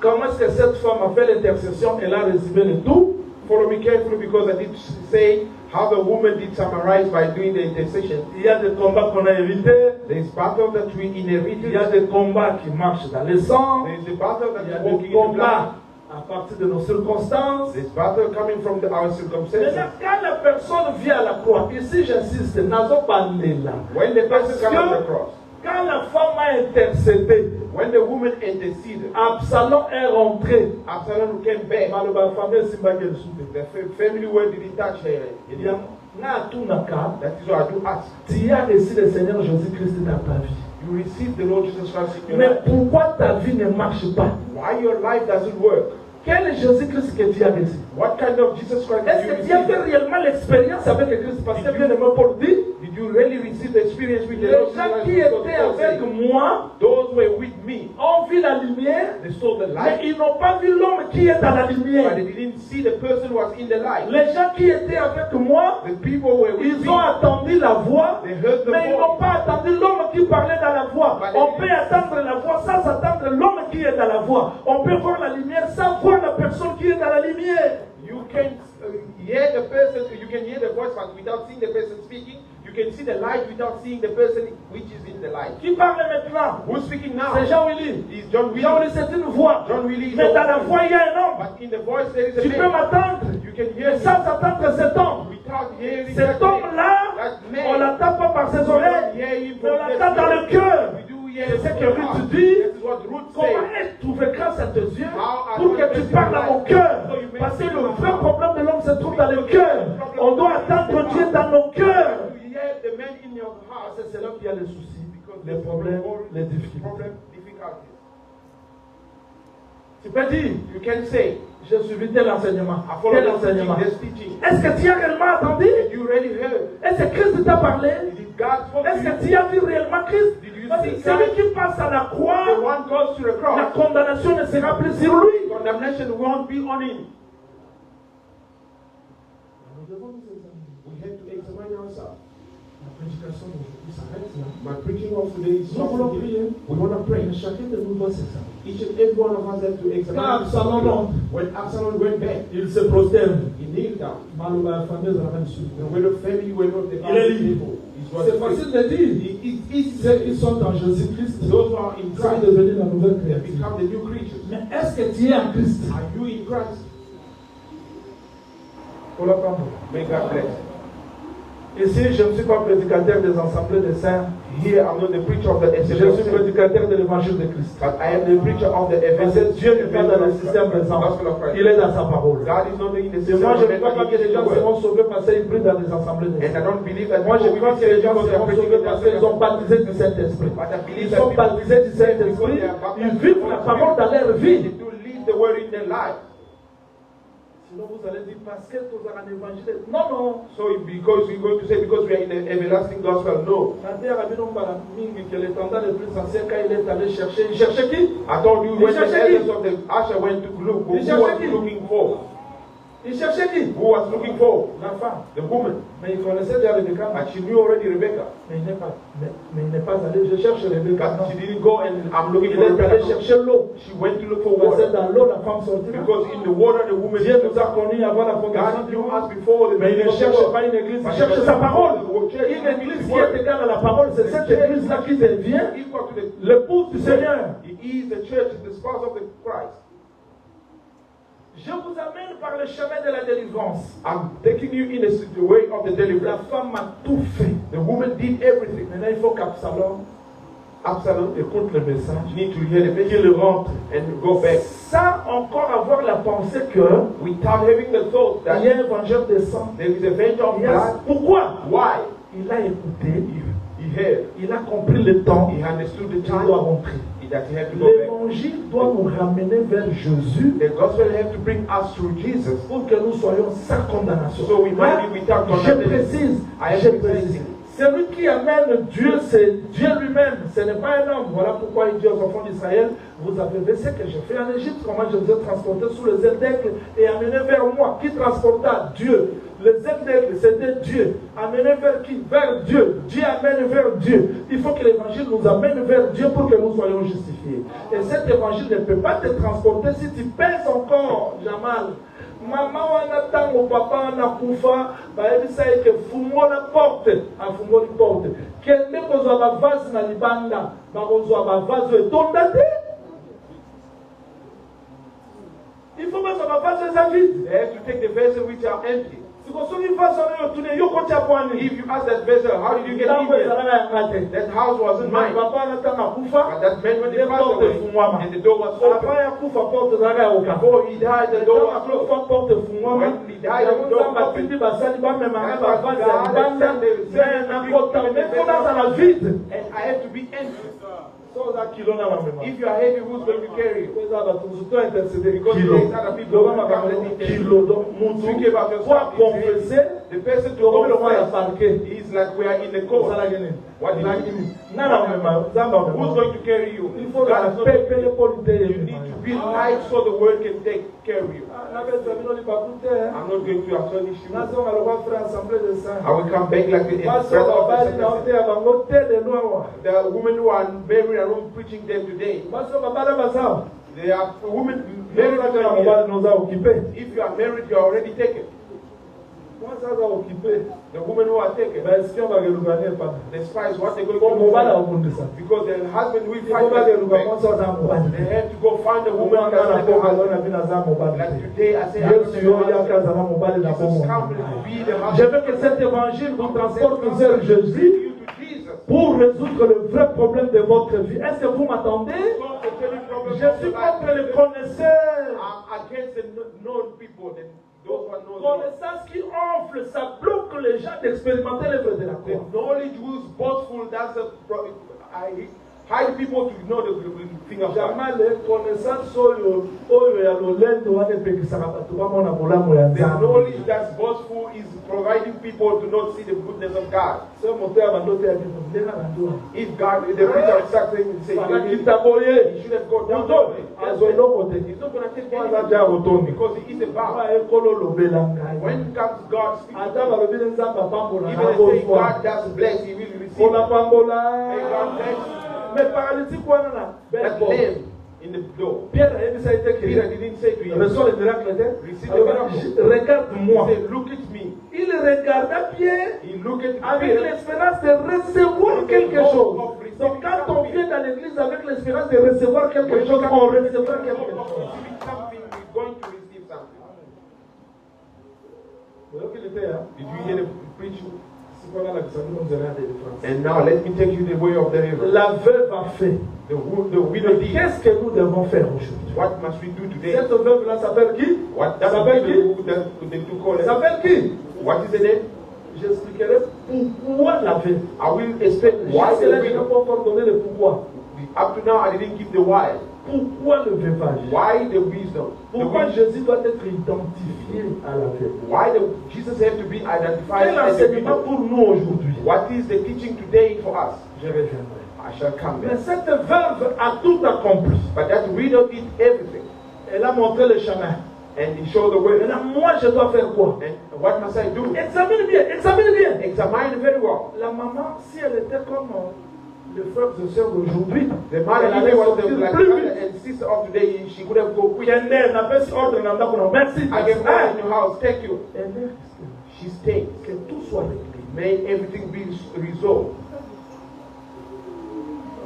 comment est-ce que cette femme a fait l'intercession. Elle a résumé le tout. Follow me carefully because I did say how the woman did summarize by doing the intercession. Il y a des combats qu'on a évités. There is battle that we inherited. Il y a des combats qui marchent dans le sang. There is a battle that il y a is walking des combats in à partir de nos circonstances. This battle coming from our circumstances. Maintenant, quand la personne vient à la croix, ici j'insiste, n'azons pas là. When the person comes to the cross. Quand la femme a intercédé, when the woman interceded, Absalom est rentré. Absalom came back. The family word didn't touch her. That is why I do ask. Tu as reçu le Seigneur Jésus-Christ dans ta vie. You receive the Lord Jesus Christ in your Mais life. pourquoi ta vie ne marche pas? Why your life doesn't work? Quel est Jésus-Christ que tu as reçu? What kind of Jesus Christ Est-ce que tu as fait réellement l'expérience avec le Christ? Parce que bien aimé Paul dit, did you really receive the experience with the les Lord? gens qui étaient avec moi, those were with me, ont vu la lumière, they saw the mais light, ils n'ont pas vu l'homme qui est dans la lumière. but they didn't see the person who was in the light. Les gens qui étaient avec moi, The people were with ils me. ont attendu la voix, They heard the mais ils n'ont voice. pas attendu l'homme qui parlait dans la voix. But On peut attendre la voix sans attendre l'homme qui est dans la voix. On peut voir la lumière sans voir la personne qui est dans la lumière. You can hear the person, you can hear the voice, but without seeing the person speaking, you You can see the light without seeing the person which is in the light. Qui parle maintenant? Who's speaking now? C'est Jean Willy. Is John Willy. Jean Willy, c'est une voix. John Willy is Mais dans a la voice. voix, il y a un homme. But in the voice there is a Tu peux man. m'attendre. You can hear Mais me sans attendre cet homme. without hearing Cet that man. homme-là, That man. on l'attend pas par ses We don't oreilles, hear him mais on from l'attend dans le cœur. We do hear C'est ce from que the Ruth heart. dit. This is what Ruth Comment said. est trouvé grâce à tes yeux How pour que tu parles à mon cœur? Parce que le vrai problème de l'homme se trouve dans le cœur. On doit attendre Dieu dans nos cœurs. You hear the man in your heart. C'est là qu'il y a les soucis, Because les problèmes, les difficultés. problem, difficulties. Tu peux dire, You can say, j'ai suivi tel enseignement, I follow tel this enseignement. teaching, this teaching. Est-ce que tu as réellement entendu? Did you really heard? Est-ce que Christ t'a parlé? Did God spoke Est-ce to que you? tu as vu réellement Christ? Did you Parce que see celui God? qui passe à la The croix, one goes to the la cross. condamnation ne sera plus sur lui. Condemnation won't be on him. Nous devons nous examiner. We have to examine ourselves. La prédication d'aujourd'hui s'arrête là. My preaching of today is Nous voulons something. prier. We want to pray. Mais chacun de nous doit s'examiner. Each and every one of us have to examine Quand Absalom rentre, When Absalom went back, il se prosterne. he kneeled down. Maloba, la famille de la même chose. The widow family were not the Il est libre. people. It C'est was facile de dire. Ceux qui sont en Jésus-Christ, Those who are in sont Christ, devenus la nouvelle they créature. become the new creatures. Mais est-ce que tu es en Christ? Are you in Christ? Pour la prendre. May God bless. Ici, je ne suis pas prédicateur des assemblées des saints. Here, I'm not the preacher of the Je suis Assembly, prédicateur de l'évangile de Christ. but I am the preacher of the Parce que Dieu n'est pas dans le système présent. gospel of Christ. Il est dans sa parole. God is not in the Et system. moi, je ne of crois pas que les gens the seront sauvés parce qu'ils prient dans les assemblées des And I saints. don't believe that Moi, je people crois will que be les gens saved because they seront are preaching sauvés in the parce qu'ils sont gospel. baptisés du Saint-Esprit. But I believe Ils that sont people baptisés du Saint-Esprit. Ils vivent la parole dans leur they vie. do live the word in their life. Sinon, vous allez dire parce que nous avons un évangile. Non, non. So because you're going to say because we are in the everlasting gospel, no. La terre a vu que l'étendard le plus ancien, quand il est allé chercher, il cherchait qui? I told you Il when the cherchait qui? elders of the Asher went to look, who Il cherchait was qui? looking for? Il cherchait qui? Who was looking for? La femme. The woman. Mais il connaissait déjà Rebecca. But she knew already Rebecca. Mais il n'est pas allé. Je cherche Rebecca. But she didn't go and I'm looking Il for est allé Rebecca. chercher l'eau. She went to look for Parce que water. dans l'eau, la femme sortit. Because in the water the woman Dieu nous a connus avant la fondation God du knew monde. us before the Mais il ne cherche pas une église, il cherche sa parole. Une église qui est égale à la parole, c'est cette église-là qui devient equal to the l'épouse du Seigneur. He is the church, the spouse of the Christ. Je vous amène par le chemin de la délivrance. I'm taking you in the way of the La deliverance. femme a tout fait. The woman did everything. Maintenant, il faut qu'Absalom Absalom écoute le message, need to hear the message qu'il rentre. and go back Sans encore avoir la pensée que without having the thought il y a that un vengeur des sangs. there is a vengeance of Il y a- blood. Pourquoi? Why? Il a écouté, He heard. il a compris le temps, He understood the il time doit rentrer. that he had to go back. L'évangile doit nous ramener vers Jésus The gospel have to bring us through Jesus. pour que nous soyons sans condamnation. So we might be without Je condemnation. précise, I am je precising. précise. Celui qui amène Dieu, c'est Dieu lui-même. Ce n'est pas un homme. Voilà pourquoi il dit aux enfants d'Israël, vous avez vu ce que j'ai fait en Égypte, comment je vous ai transporté sous les ailes d'aigle et amené vers moi. Qui transporta? Dieu. Les ailes d'aigle, c'était Dieu. Amené vers qui? Vers Dieu. Dieu amène vers Dieu. Il faut que l'évangile nous amène vers Dieu pour que nous soyons justifiés. Et cet évangile ne peut pas te transporter si tu pèses encore, Jamal. Maman wana tango papa wana kufa bayebisa eke fungola porte afungoli porte kende kozwa bavase na libanda bakozwa bavase etonda te. Il faut bazwa bavase eza vide. They have to take the vessels which are empty. Sikosoki vase wana yotune yokotya kwani. If you ask that vessel, how did you get in Ntango there? ezalaka yanga te. That house wasn't mine. Papa wana tango But akufa that man, when he passed porte away, efungwama. and the door was Avant open. ya kufa porte ezalaka ya oka. Before he died, the door was closed. Akufa porte efungwama. When he died, the door was open. Batindi basali bamemanga That's why bavase ya God libanda said they- me nakota mefona azala vide. And I have to be empty. So oza kilo na bamema. If you are heavy, who's going to carry you? Eza bato to intercede Because kilo. there is other people Loba who makambo come and kilo donc mutu Speak about yourself. kwa confesser The person to lokomi lokola ya confess parquet. is like we are in the court. Ozala gini. What did Ozala you gini. do? Nana bamema nzamba Who's bamema. going to carry you? Il faut God la is not- pepe le polite You need to be light so the word can take care of you. na beza bino libakute. I'm not going to astonish you. Nazonga lokwa frère assemblée de saints. I will come back like the Basi brother of babali na the ote ya bango te de noa. The women who are married are not preaching them today. Basi babala bazao. They are women Meri married na to mobali noza occupé. If you are married, you are already taken. Moi, ça va occuper. The woman who are taken, Ben, est-ce qu'on va gagner pas? the spies, what they're going Bon, on to va do, la remonter ça. because the husband will Il fight faut pas them que nous back. commençons à m'en They have to go find the Au woman moins, that's on a let them pas have. besoin de la mobile. Like today, I say, I Dieu don't sur know il y a how qu'à avoir mobile dans Jesus mon come monde. to be the Je veux que cet évangile vous transporte vers Jésus you to Jesus. pour résoudre le vrai problème de votre vie. Est-ce que vous m'attendez? Je suis contre les connaisseurs. I'm against the known people, those who are known. Connaissance qui enfle, ça bloque les gens d'expérimenter l'œuvre de la The croix. knowledge who's boastful, that's a problem. I hide people to know the thing of God. Jamais les connaissances oyo ya lolendo wana epekisaka bato bamona bolamu ya The Nzambe. knowledge that's boastful is providing people to not see the goodness of God. So moto ya bandoto ya Biblia ndenga na ndoa. If God, the preacher starts saying, say, Bakakita boye. he should have gone down. Moto azoloko te. He's not going to take Kwanza anything ja kotondi. because he is a bow. Ba ekolo lobela ngai. When comes God speaking, Ata balobi nzambe apambola even na if they say bozwa. God does bless, he will receive. Ona May pambola. God bless you. Mais paralytique wana na That beko. lame in the door. Pierre a dit ça était Peter que didn't say to him, reçoit le miracle de receive the miracle. regarde-moi. He said, look at me. Il regarda Pierre He looked at avec Peter. l'espérance de recevoir quelque chose. Donc quand on vient dans l'église avec l'espérance de recevoir quelque chose, on recevra quelque chose. Receiving something, we're going to receive something. Vous voyez qu'il était là. Did you hear the preaching? C'est pas là que ça nous a des différences. And now let me take you the way of the river. La veuve a fait. The widow Mais did. qu'est-ce que nous devons faire aujourd'hui? What must we do today? Cette veuve-là s'appelle qui? What that s'appelle qui? the two call it. S'appelle qui? What is the name? J'expliquerai pourquoi la veuve. I will explain why Jusque the là, je n'ai widow. pas encore donné le pourquoi. Up to now, I didn't give the why. Pourquoi le veuvage? Why the wisdom? Pourquoi Jésus doit être identifié à la veuve? Why Jesus has to be identified Quel as a enseignement widow? pour nous aujourd'hui? What is the teaching today for us? Je reviendrai. I shall come Mais back. cette veuve a tout accompli. But that widow did everything. Elle a montré le chemin. And he showed the way. Maintenant, moi, je dois faire quoi? And what must I do? Examine bien, examine bien. Examine very well. La maman, si elle était comme les frères et sœurs d'aujourd'hui, The mother, elle if allait it was sortir the like plus mother vite. and sister of today, she could have go quick. Elle n'a pas si ordre dans le merci. I can go in your house, take you. Elle est She stays. que tout soit réglé. May everything be resolved.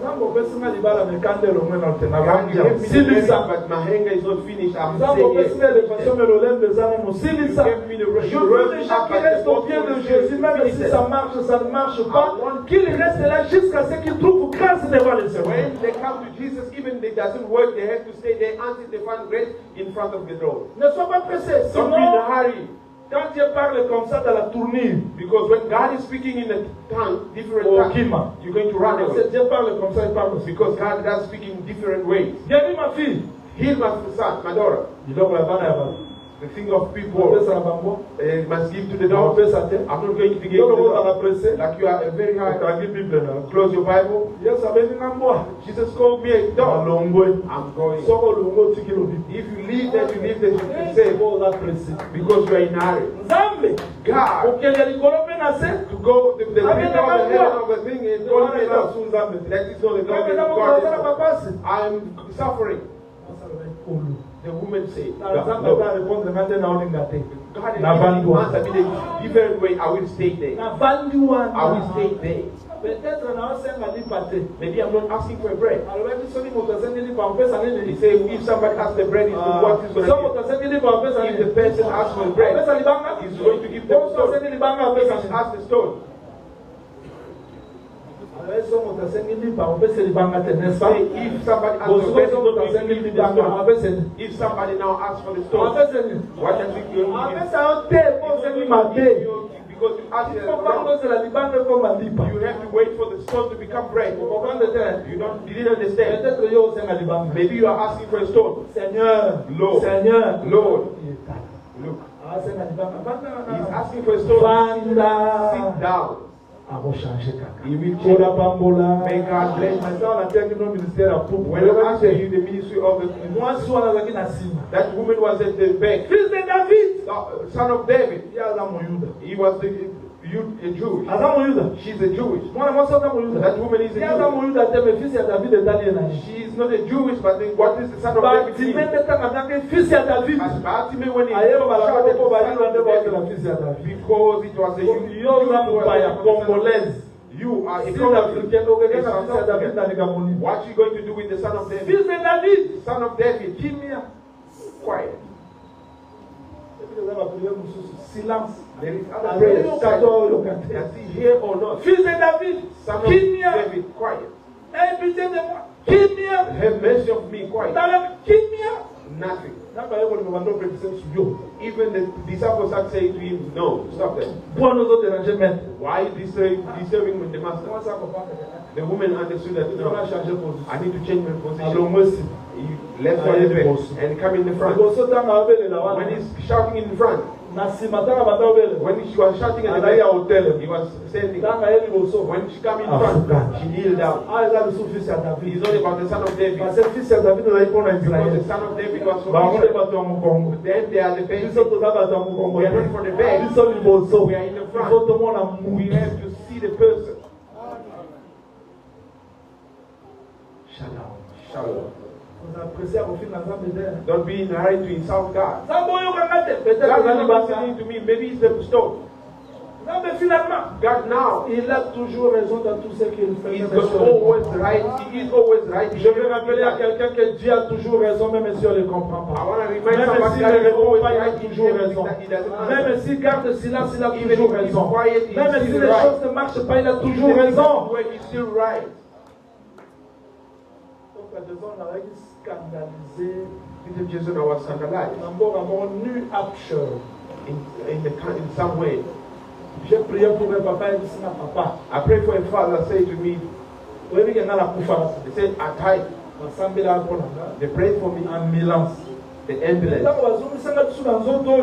Zambo pesima libala mekandelo mwena God utenavanja. gave me the Silisa. blessing, but my anger is not finished. I'm Zambo saying pesima yes. elevation melolembe zana musilisa. Je veux déjà qu'il reste au pied de Jésus, même si ça marche, ça ne marche pas, qu'il reste là jusqu'à ce qu'il trouve grâce devant le Seigneur. When they come to Jesus, even if it doesn't work, they have to stay there until they find grace in front of the Lord. Ne sois pas pressé, Don't be in a sinon, hurry. quand Dieu parle comme ça dans la tournure, Because when God is speaking in a tongue, different au tongue, Kima, you're going to run parce away. que Dieu parle comme ça, il parle aussi. Because God does speak in different ways. Bienvenue ma fille. Heal my son, my daughter. Il donc la bana ya bana. The thing of On people fait ça à Bambo. must give to the On dog. fait ça tête. I'm not going to give Donc to the on va la dog. presser. Like you are a very high. Utangi Bible là. Close your Bible. Yes, abeni ngambwa. Jesus called me a dog. Alongwe. I'm going. Soko lungo tikilo bibi. If you leave that, you leave that, you can say, Seko la presser. because you are in a hurry. Nzambe. God, Okele likolo pe na se. to go the Amen. middle of the head of the thing and call me a dog. That is not the dog. Kama na God mwana is- papasi. I'm suffering. The woman said, Nzambe no. ta répondre ngate na oni ngate. God Na vandu is answer me the different way. I will stay there. Na vandu wana. I will stay there. Peut-être na osenga lipate. Maybe I'm not asking for bread. Alobaki soki moto asengi lipa mpesa He nini? said, if somebody asks the bread, what is going So to moto asengi lipa mpesa give? If the nini? person asks for bread, Mpesa libanga? he's going to give them Moto stone. asengi libanga If mpesa he nini? asks the stone, Alobaki so moto asengi lipa mpesa libanga te, n'est-ce pas? say, if somebody asks for Bosuko bread, so he's moto going to asengi give the libanga stone. mpesa nini? If somebody now asks for the stone, Mpesa nini? what does it give? Mpesa yo te, po asengi mate. Because you ask Faut pas the mpesa libanga koma lipa. you have to wait for the stone to become bread. Vous comprenez te? You didn't understand. Peut-être yo osenga libanga. Maybe you are asking for a stone. Seigneur, Lord. Seigneur, Lord, look, asenga libanga. he's asking for a stone. Vanda. Sit down. Akoshange kaka. He will change. Kola pambola. May God bless you. Maintenant, on a tenu nos ministères à pour. Whenever I tell you the ministry of the Moi, je suis à la Sima. that woman was at the back. Fils de David. Son of David. Il y a là mon Yuda. He was the You a Jewish. Aza Moyuda. She's a Jewish. Mwana mwasi aza Moyuda. That woman is a Aza Jewish. Moyuda te me fils ya David etali na ni. She is not a Jewish, but then what is the son of David? Bartimée tanga fils ya David. As Bartimée when he Ayebo balako shouted ko bali na ndeko the la son fils ya David. because it was a Yo za mupaya Congolaise. You are a Sud-Africain okeke na fils ya David na nikamoni. What are you going to do with the son of David? Fils de David. Son of David. Kimia. Quiet. Silence. There is other prayer. Does he hear or not? Fils de David. Son of David. Quiet. Aie pitié de moi. Kimia. Have mercy of me. Quiet. Kimia. Nothing. Even the disciples had said to him, no, stop that. Why are you disturbing with the master? The woman understood that, no, I need to change my position. He left for the bed and come in the front. When he's shouting in the front, when she was shouting at the back, he was standing. When she came in front, she kneeled down. He's only about the son of David. Because the son of David was from Israel. Then they are the base. We are not for the base. We are in the front. We have to see the person. Shalom. Don't be in a hurry to insult God. God is not listening to me. Maybe it's the stone. God now, il a toujours raison dans tout ce qu'il fait. He is always right. He is always right. Je vais rappeler à quelqu'un que Dieu a toujours raison, même si on ne le comprend pas. I want to remind Même somebody s'il that ne he is répond always pas, il a right. toujours raison. Même s'il garde le silence, il a toujours raison. Même si les choses ne marchent pas, il a toujours raison. He is still right. Donc la raison, on a scandalisé. Peter Jason was scandalized in some way. J'ai prié pour un papa et dit papa. I prayed for a father say to me, He said, I died. They prayed for me. The ambulance.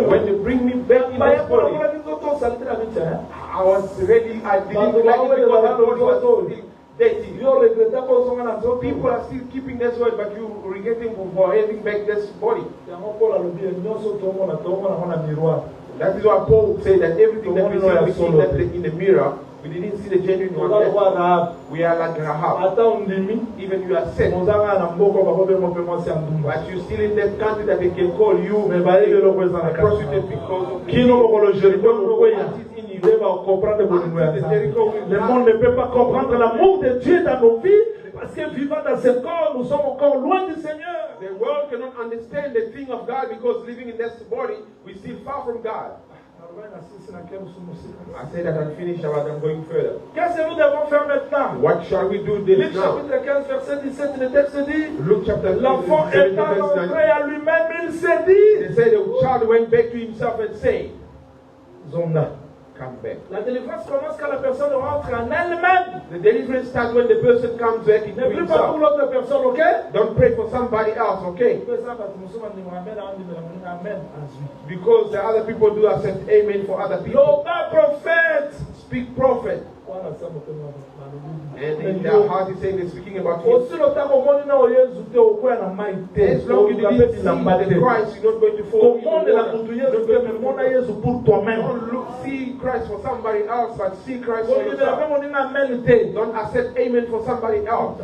When they bring me back in the body, I was ready. I didn't like it because the body was still dirty. People are still keeping this word, but you regretting for having back this body. That is why Paul said that everything that we see in the mirror, we didn't see the genuine one yet. We are like Rahab. Even you are set. But you still in that country that they can call you a prostitute because of Qui le monde ne peut pas comprendre l'amour de Dieu dans nos vies parce que vivant dans ce corps, nous sommes encore loin du Seigneur. The world cannot understand the thing of God because living in this body, we still far from God. I said that I'm finished, but I'm going further. Qu'est-ce que nous devons faire maintenant? What shall we do this Luc now? chapitre 15, verset 17, le texte dit, Luke chapter 15, l'enfant verset étant 19. rentré à lui-même, il s'est dit, They said the child went back to himself and said, Zonda. come back. La délivrance commence quand la personne rentre en elle-même. The deliverance starts when the person comes back into Ne prie pas pour himself. l'autre personne, ok? Don't pray for somebody else, okay? Because the other people do accept amen for other people. L'autre prophète. Speak prophet. And in their heart is saying they're speaking about you. As long as you didn't see the Christ, you're not going to fall into water. Don't look, see Christ for somebody else, but see Christ for yourself. Don't accept amen for somebody else,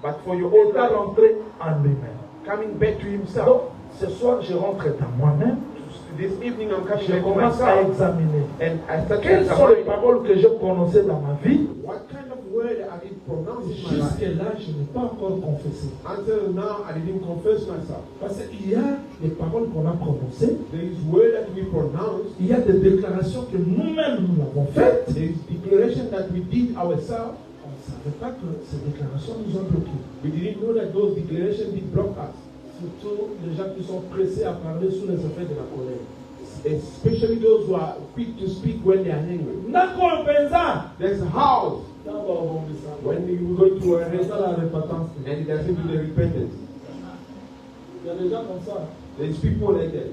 but for your own life. Coming back to himself. Ce soir, je rentre dans moi-même. This evening I'm coming Je back to commence à myself. examiner. And I start to Quelles sont les examine paroles que j'ai prononcées dans ma vie? what kind of word I did pronounce in my life. Jusque-là, je n'ai pas encore confessé. Until now, I didn't confess myself. Parce qu'il y a des paroles qu'on a prononcées. There is word that we pronounce. Il y a des déclarations que nous-mêmes nous avons faites. There is declaration that we did ourselves. On ne savait pas que ces déclarations nous ont bloqués. We didn't know that those declarations did block us. Surtout les gens qui sont pressés à parler sous les effets de la colère. Especially those who are quick to speak when they are angry. There's a house when you go to a restaurant and it doesn't do the repentance. There's people like that.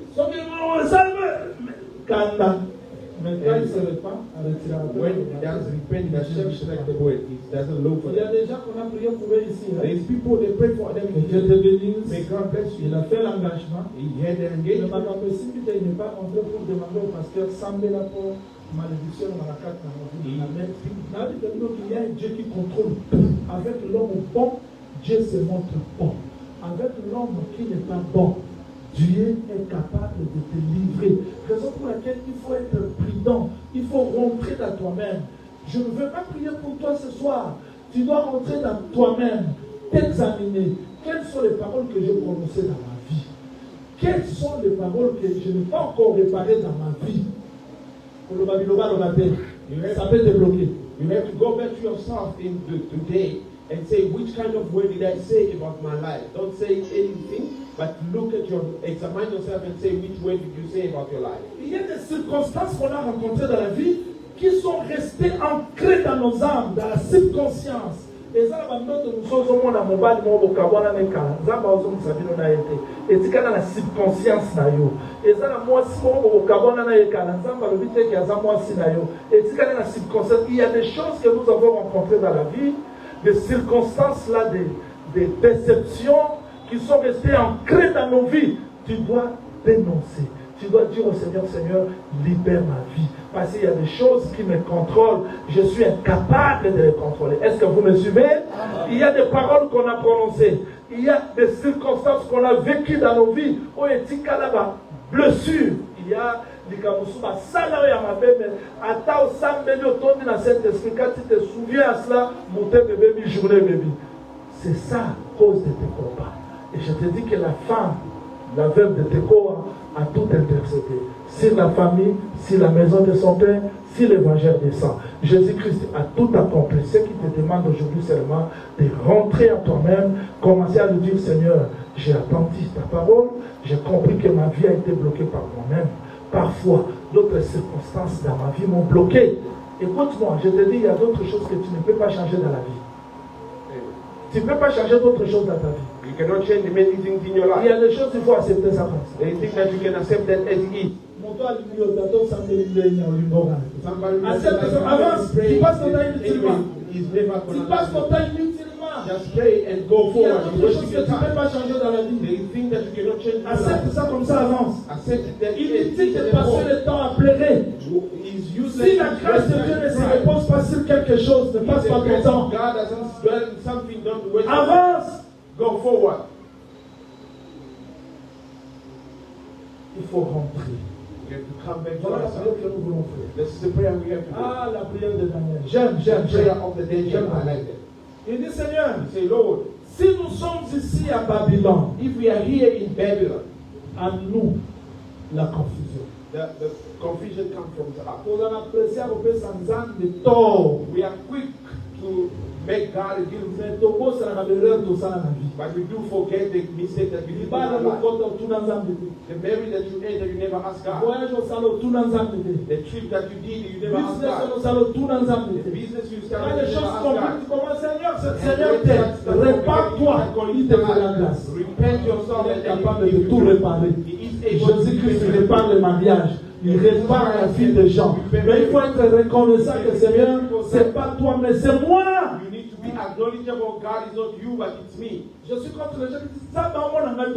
When it does repent, it doesn't respect the word. It doesn't look for them. There's people they pray for them. May God bless you. Il a fait l'engagement. He had an Le engagement. madame il n'est pas rentré pour demander au pasteur Sambela pour malédiction dans la carte mais il y a un Dieu qui contrôle tout. Avec l'homme bon, Dieu se montre bon. Avec l'homme qui n'est pas bon, Dieu est capable de te livrer. Raison pour laquelle il faut être prudent. Il faut rentrer dans toi-même. Je ne veux pas prier pour toi ce soir. Tu dois rentrer dans toi-même, t'examiner. Quelles sont les paroles que j'ai prononcées dans ma vie? Quelles sont les paroles que je n'ai pas encore réparées dans ma vie? Pour le Babyloba, le matin, ça peut te bloquer. You have to go back to yourself in today and say, which kind of word did I say about my life? Don't say anything, but examine yourself and say, which word did you say about your life? Il y a des circonstances qu'on a rencontrées dans la vie qui sont restées ancrées dans nos âmes, dans la subconscience. Et ça, nous sommes au monde à mon bas, nous sommes dans la subconscience. Et ça, moi, si il y a des choses que nous avons rencontrées dans la vie, des circonstances là, des déceptions qui sont restées ancrées dans nos vies. Tu dois dénoncer. Tu dois dire au Seigneur, Seigneur, libère ma vie. Parce qu'il y a des choses qui me contrôlent. Je suis incapable de les contrôler. Est-ce que vous me suivez? Il y a des paroles qu'on a prononcées. Il y a des circonstances qu'on a vécues dans nos vies. Oh, et là-bas, blessure. Il y a des kamusuma. Ça, là, il y a ma bébé. Attends, ça, mais le ton de cet esprit. Quand tu te souviens à cela, mon bébé, journée, bébé. C'est ça, cause de tes combats. Et je te dis que la femme, la veuve de Tekoa, a tout intercédé. Sur la famille, sur la maison de son père, sur l'évangile des saints. Jésus-Christ a tout accompli. Ce qui te demande aujourd'hui seulement de rentrer en toi-même, commencer à lui dire, Seigneur, j'ai attendu ta parole, j'ai compris que ma vie a été bloquée par moi-même. Parfois, d'autres circonstances dans ma vie m'ont bloqué. Écoute-moi, je te dis, il y a d'autres choses que tu ne peux pas changer dans la vie. Tu ne peux pas changer d'autres choses dans ta vie. You cannot change many things in your Il y life. a des choses, il faut accepter ça comme ça. They think that you can accept that as it is. Accepte ça. Avance. Tu passes ton temps inutilement. Tu passes ton temps inutilement. Just pray and go Il y a forward. d'autres choses que tu ne peux pas changer dans la vie. They think that you cannot change your Accepte life. ça comme ça, avance. Accept that Inutile de passer le temps à pleurer. Si la grâce de Dieu ne se repose pas sur quelque chose, ne passe pas ton temps. God doesn't dwell in something, don't waste. Avance. Go forward. Il faut rentrer. You have to come back to Voilà la yourself. prière que nous voulons faire. This is the prayer we have to do. Ah, la prière de Daniel. J'aime. The prayer of the Daniel. I like it. Il dit, Seigneur, You say, Lord, si nous sommes ici à Babylone, if we are here in Babylon, à nous la confusion. the confusion comes from us. Nous allons apprécier à vos sans de tort. We are quick to make God a guilty, Mais Togo sera la meilleure de ça dans la vie. but we do forget the mistake that we did in Pas our le life. compte tout dans un bébé. The marriage that you ate that you never asked God. Voyage au salon tout dans un bébé. The trip that you did you never asked Business au God. salon tout dans un The bébé. business you Quand started les you choses never asked compliquées, tu God. commences, Seigneur, Seigneur t'aide. Répare-toi, il te fait la grâce. Repent yourself Il est and capable de tout réparer. Jésus-Christ répare le mariage. Il répare la vie des gens. Mais il faut être reconnaissant que Seigneur, c'est pas toi, mais c'est moi. You need to be acknowledgeable. God is not you, but it's me. Je suis contre les gens qui disent ça dans mon âme.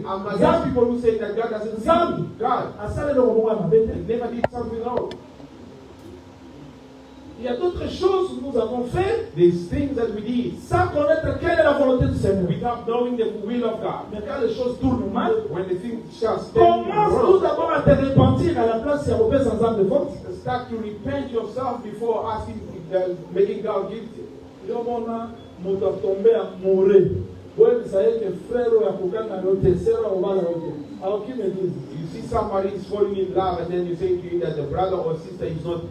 I'm against people who say that God doesn't see me. God, À ça, les gens vont He never did something wrong. Il y a d'autres choses que nous avons fait These things that we did sans connaître quelle est la volonté du Seigneur. without knowing the will of God. Mais quand les choses tournent mal, When the things start commence tout wrong, d'abord à te repentir à la place de Robert sans âme de faute. start to repent yourself before asking, making God guilty. Je mon tombé à mourir. Oui, vous savez que frère ou avocat n'a pas été, sœur ou mal à aucune église. You see somebody is falling in love, and then you say to him that the brother or sister is not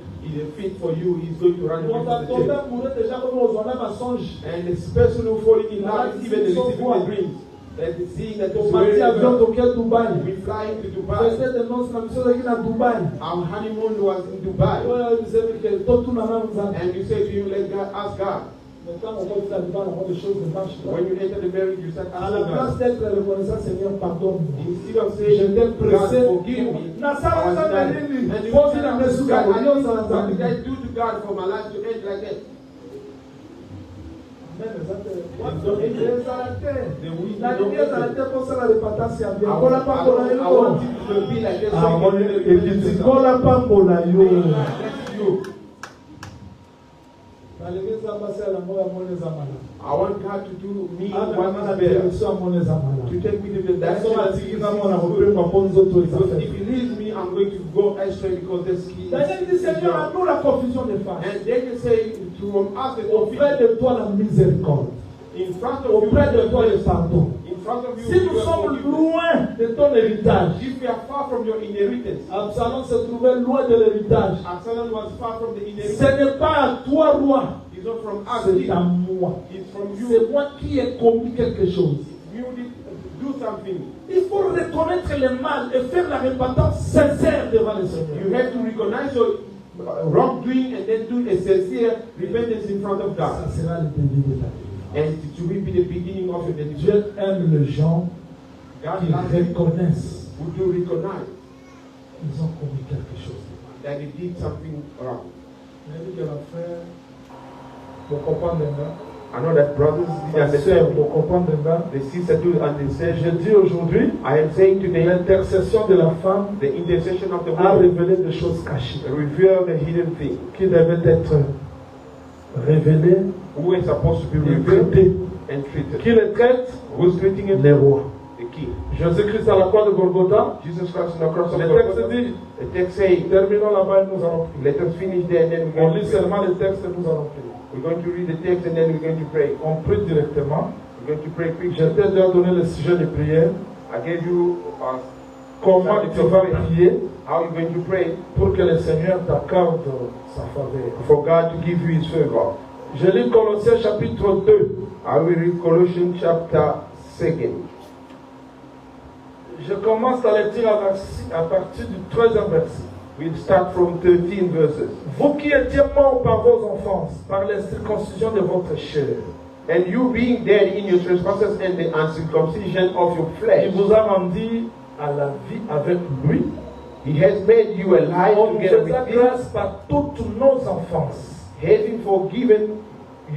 fit for you. He's going to run Mon away from the tombé church. à mourir déjà comme aux hommes à songe. And this person who falling in love is even receiving the dreams. And seeing that Au parti avion d'auquel Dubaï. we flying to Dubai. C'était de nos mission à Dubaï. Our honeymoon was in Dubai. Oui, vous savez que tout le monde a. And you say to him, let God ask God. Mais quand on voit ça, on voit des choses ne marchent pas. When you enter the marriage, you start À la asking place God. d'être reconnaissant, Seigneur, pardonne-moi. Instead of Je saying, t'ai God, pressé. forgive me. Nasara I was sana done. nini? And you Pozi say, na mesu God, kabo. Yo sana what did I sana. do to God for my life to end like that? Kola pambola yo. I want God to do me what is better. To take me to the direction that He is good. Because if He leads me, I'm going to go astray because this key is wrong. And then you say to us the Auprès de toi la miséricorde. in front of Auprès de you, toi le pardon. in front of you, Si nous sommes loin de ton héritage, if we are far from your inheritance, Absalom se trouvait loin de l'héritage. Absalom was far from the Ce inheritance. n'est pas à toi, roi, It's not from us, c'est à moi. it's from you. C'est moi qui ai commis quelque chose. You did do something. Il faut reconnaître le mal et faire la repentance sincère devant le Seigneur. You have to recognize your wrongdoing and then do a sincere repentance in front of Ça God. sera le début de ta vie. And to be the beginning of your deliverance. Dieu aime les gens God qui loves you reconnaissent who do recognize qu'ils ont commis quelque chose. that they did something wrong. Pour comprendre maintenant, I know that brothers did ma soeur, understand. pour comprendre maintenant, The sister do understand. je dis aujourd'hui, I am saying today, l'intercession de la femme the intercession of the a woman révélé des choses cachées reveal the hidden thing. qui devaient être révélées Who is supposed to be et revealed traitées. and treated. Qui les traite? Who's treating him? Les rois. The king. Jésus-Christ à la croix de Golgotha. Jesus Christ on the cross of Le texte Golgotha. dit, The text says, terminons là-bas et nous allons prier. let us finish there and then we're On going lit to pray. seulement le texte et nous allons prier. We're going to read the text and then we're going to pray. On prie directement. We're going to pray Je quickly. t'ai déjà donné le sujet de prière. I gave you Comment tu vas prier how you're going to pray pour que le Seigneur t'accorde sa faveur. for God to give you His favor. Je lis Colossiens chapitre 2. I will read Colossians chapter 2. Je commence à le dire à partir du 13e verset. We'll start from 13 verses. Vous qui étiez morts par vos offenses, par les circoncisions de votre chair, And you being dead in your trespasses and the uncircumcision of your il flesh, vous a rendu à la vie avec lui. He has made you alive On nous together faisait with Him, grâce par toutes nos offenses. having forgiven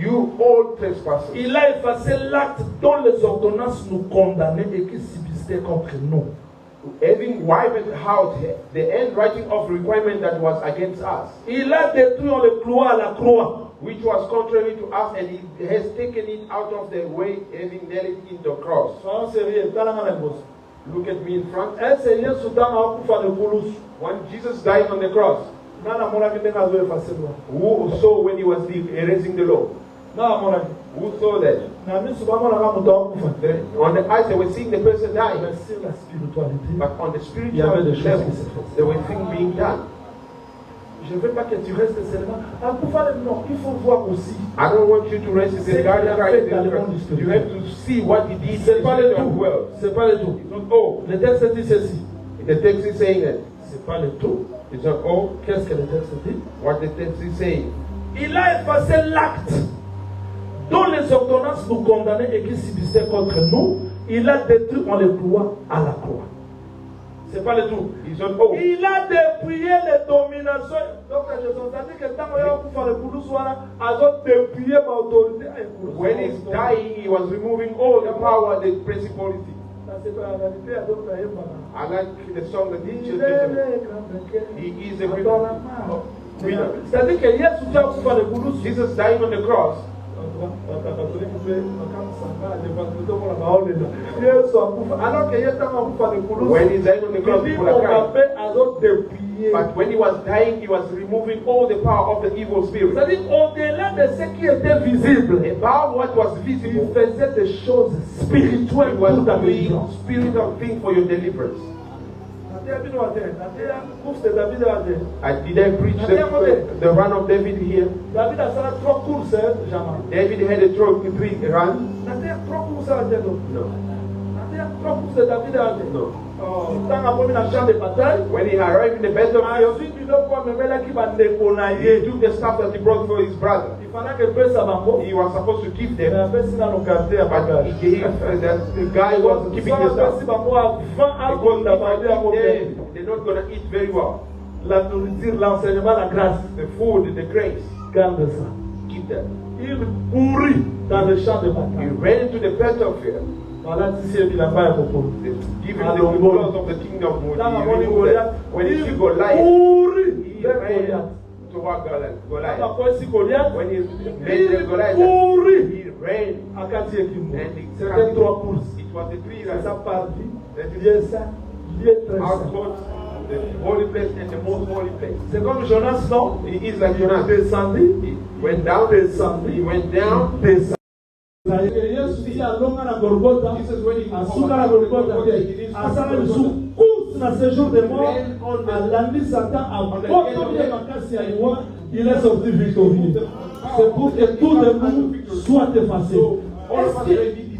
you all trespasses. Il a effacé l'acte dont les ordonnances nous condamnaient et qui subsistaient contre nous. Having wiped out the handwriting of requirement that was against us, Il a détruit, on le cloua à la croix. which was contrary to us, and He has taken it out of the way, having nailed it in the cross. Soyons sérieux, Look at me in front. un Seigneur soudain a kufa de kulus. When Jesus died on the cross, Nana monaki ndenge azo effacer loi. who saw when He was erasing the law? Nana monaki. Who saw that? Na misu bamona ka muto akufa. On the eyes, they were seeing the person die, Mais sur la spiritualité, but on the il y avait spiritual des choses level, qui se faisaient. there were things being done. Je ne veux pas que tu restes seulement. Non, il faut voir aussi. I don't want you to rest in the garden right dans le there. monde You have to see what He did C'est in pas the le spiritual tout. world. C'est pas le tout. It's not all. Le texte dit ceci. The text is saying that. C'est pas le tout. It's not all. Qu'est-ce que le texte dit? What the text is saying. Il a effacé l'acte dont les ordonnances nous condamnaient et qui subsistaient contre nous. Il a détruit, on les cloua à la croix. C'est pas le tout. It's not all. Il a dépouillé les dominations. Donc, je sentais que tant qu'on faire le boulot, soit à dépouiller par autorité. When He's dying, He was removing all the power, the principality. I like the song that He just He is a winner. C'est-à-dire que Yesu tient pour faire le boulot. Jesus dying on the cross. Alors que Yesu tient pour faire le boulot. When He's dying on the cross, people are crying. But when He was dying, He was removing all the power of the evil spirit. C'est-à-dire au-delà de ce qui était visible, About what was il visible, faisait des choses spirituelles He was pour ta doing délivrance. spiritual thing for your deliverance. Did I preach the run of David here? David a fait 3 courses, jamais. David had a three run. Nadia 3 courses à David. No. Nadia 3 courses de David à David. No. Tant qu'on a champ de bataille, When he arrived in the battlefield, ensuite il doit me mettre qui va déconailler. he took the stuff that he brought for his brother. Il fallait que pèse à bango. He was supposed to give Mais them, après si on a gardé à but bagage. he gave that the guy was keeping the stuff. Si bango avant à Because cause d'aborder à mon père. they're not going to eat very well. La nourriture, l'enseignement, la grâce. The food, the grace, Garde ça. keep that. Il courut dans le champ de He bataille. ran into the battlefield. Voilà, d'ici il a pas propos. Give him the laws of the kingdom. When he see Goliath, courut he vers ran Goliath. to overpower Goliath. When he made the Goliath, he ran and he C'était 3 courses. it was the 3 C'est ça that parti. Lié ça. Lié très ça. outfought the holy place and the most holy place. C'est comme Jonas, non? He is like Jonas. Descendu. He went down, he went down. Descendu. Yesu si alonga na Golgotha. This is when he Asuka na Golgotha. Asala bisu course na séjour de mort. Alandi Satan a botomi makasi ya liwa. Il est sorti victorieux. C'est pour que tout le monde soit effacé.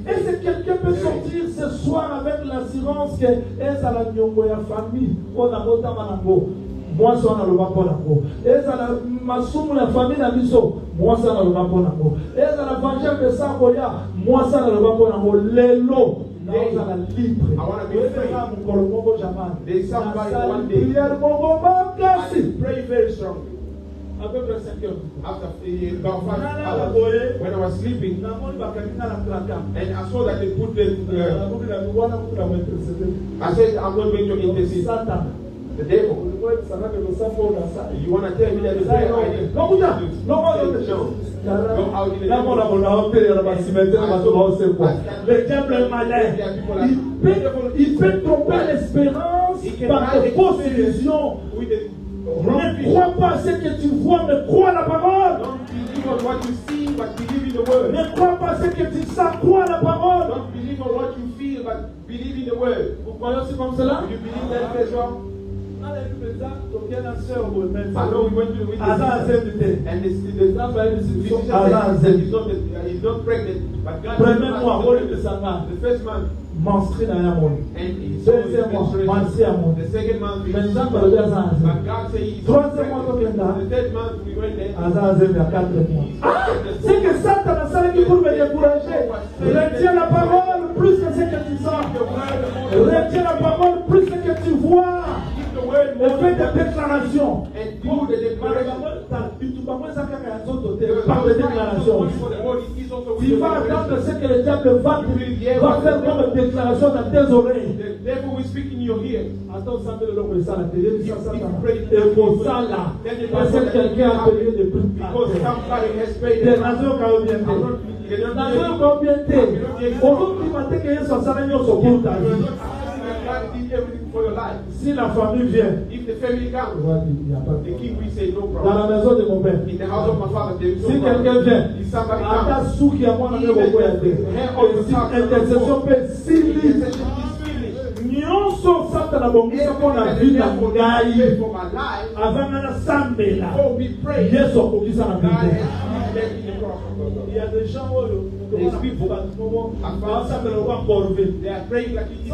Est-ce que quelqu'un peut sortir ce soir avec l'assurance que ezala nyongo ya famille mpona botama nango mwasi wana aloba mpo nango ezala masumu ya famille na biso mwasi wana aloba mpo nango ezala vangele de sakoya mwasi wana aloba mpo nango lelo naozala libre oezala mokolo moko jamani nasali priere moko makasi. Pray very strongly. À peu près 5 heures. After about 5 hours, when I was sleeping, and I saw that they put the. I said, I'm not going to intercede. The devil. You want to tell me that the devil? Le diable est malin. Il peut tromper l'espérance par de fausses illusions. Ne crois pas à ce que tu vois, mais crois à la parole. Don't believe on what you see, but believe in the word. Ne crois pas à ce que tu sens, crois à la parole. Don't believe on what you feel, but believe in the word. Vous croyez aussi comme cela? Do you believe that as well? I know we went to the witness and the physician he's not pregnant, but God the first month. Menstrué dans la monde. Deuxième mois, menstrué à monde. The second month, maintenant, par le deuxième but God said he's troisième mois, donc là. The third month, we went there. Il y a 4 mois. C'est que Satan a salé pour me décourager. Retiens la parole plus que ce que tu sens. Retiens la parole plus que tu vois. Et fais des déclarations. And do the declaration. Par des déclarations. Tu vas attendre ce que le diable va faire comme déclaration dans tes oreilles. The devil will speak in your ear. Attends, ça me le ça la télé, et pour ça là, parce que quelqu'un a payé des prix. Because somebody has paid Des nations qui ont bien été. Des nations qui ont bien été. Aujourd'hui, matin, qu'il y ait 60 ans sur pour ta vie. Si la famille vient, if the family comes, il n'y a pas de the king will say no dans problem. la maison de mon père. In the house of my father, there is no Si problem. quelqu'un vient, If somebody à comes, sous qui a moi dans le intercession peut s'illiter. Nyonso sata na bongisa mpona vie na ngai avant na sambela Yesu akokisa na vie. Il y a des gens où they are praying like it is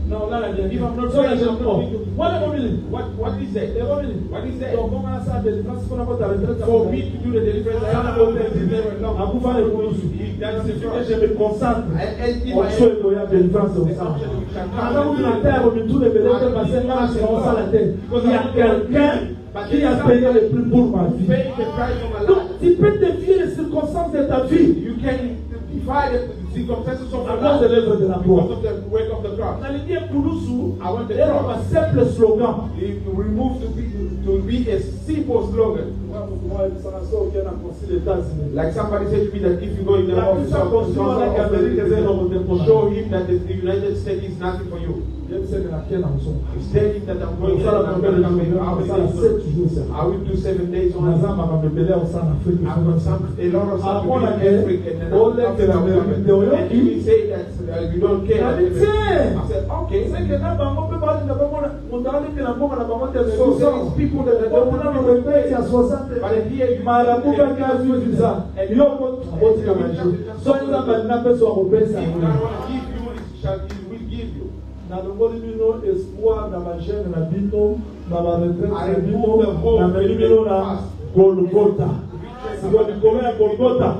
no, là la vie. What is that? What is that? Donc on a ça de défense pour notre retraite. For me to do the deliverance, I have no akufa le kuhusu. Je me concentre. On souhaite qu'il y a délivrance au sang. Quand vous la terre au milieu de l'élève parce que là c'est on la terre. Il y a quelqu'un qui a payé le prix pour ma vie. Donc tu peux défier les circonstances de ta vie. You can defy the circumstances of À your cause de life l'œuvre de la croix. because of the work of the cross. La ligne Koulousou I want the est cross. un simple slogan. You remove to be a simple slogan. Like somebody said to me that if you go in the office of show him that the United States is nothing for you. He's telling him that I'm going there. I will do 7 days on. I've got a lot of stuff to do in Africa and he will say that you don't care. I said, okay. So there is people that don't want to repay. But here you Marabuka kazi visa. Yoko botika maji. So ina badina pesa wa kupesa. If I want to give you, he will give you. Na longoli bino espoir na majene na bino na ba retraite na bino na melibino na Golgotha. Sio nikolo ya Golgotha.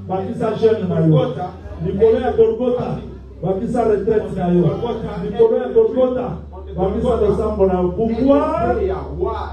Bakisa jeune na yo. Nikolo ya Golgotha. Bakisa retraite na yo. Nikolo ya Golgotha. Bakisa décembre na yo. Pourquoi? Why?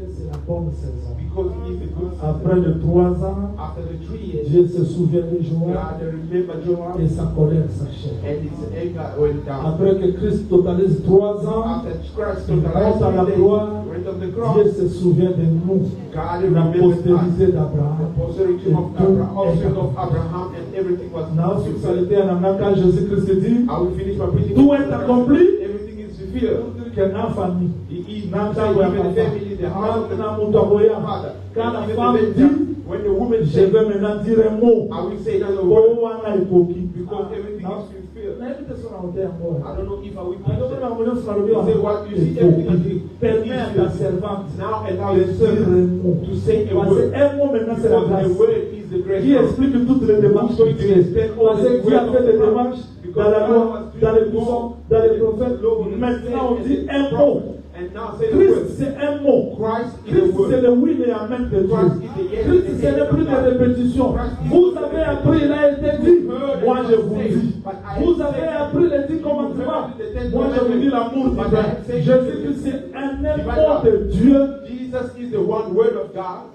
C'est la bonne saison. Because he is a good son. Après de 3 ans, After the 3 years, Dieu se souvient de Joël God remember Joab et sa colère s'achève. and his anger went down. Après que Christ totalise 3 ans, After Christ il monte à la totalized gloire, when moment of the Dieu cross, se souvient de nous, God la remembered us, postérité d'Abraham. the posterity of Abraham, offspring of Abraham, and everything was Dans la fulfilled. spiritualité, quand Jésus-Christ dit, I will finish my preaching. tout est accompli. Everything is fulfilled. Que na famille, He na said, ntango ya even the papa, family, the house, na moto akoya. father. Quand la Even femme the dit, venture, when the woman je said, vais maintenant dire un mot, I will say another oh, word wana ekoki. because everything is fulfilled. Na invite sur la hauteur encore. I don't know if I will I don't preach know that. comment ça va He said, what you see, everything Permets à ta is servante now allow de the dire un servant mot. to say a Parce que word. un mot maintenant c'est la Because grâce. the word is the grace. Qui explique toutes les démarches de Dieu. Parce que Dieu a fait des démarches dans la loi, dans les buissons, dans les prophètes. Maintenant on dit un mot. And now say the word. Christ c'est un mot. Christ is Christ the word. c'est le oui et amen de Dieu. Christ c'est le plus de répétition. Vous avez appris, il a été dit. Moi je vous dis. Vous avez appris les 10 commandements. Moi je vous dis l'amour divin. Jésus-Christ c'est un mot de Dieu. Jesus is the one word of God.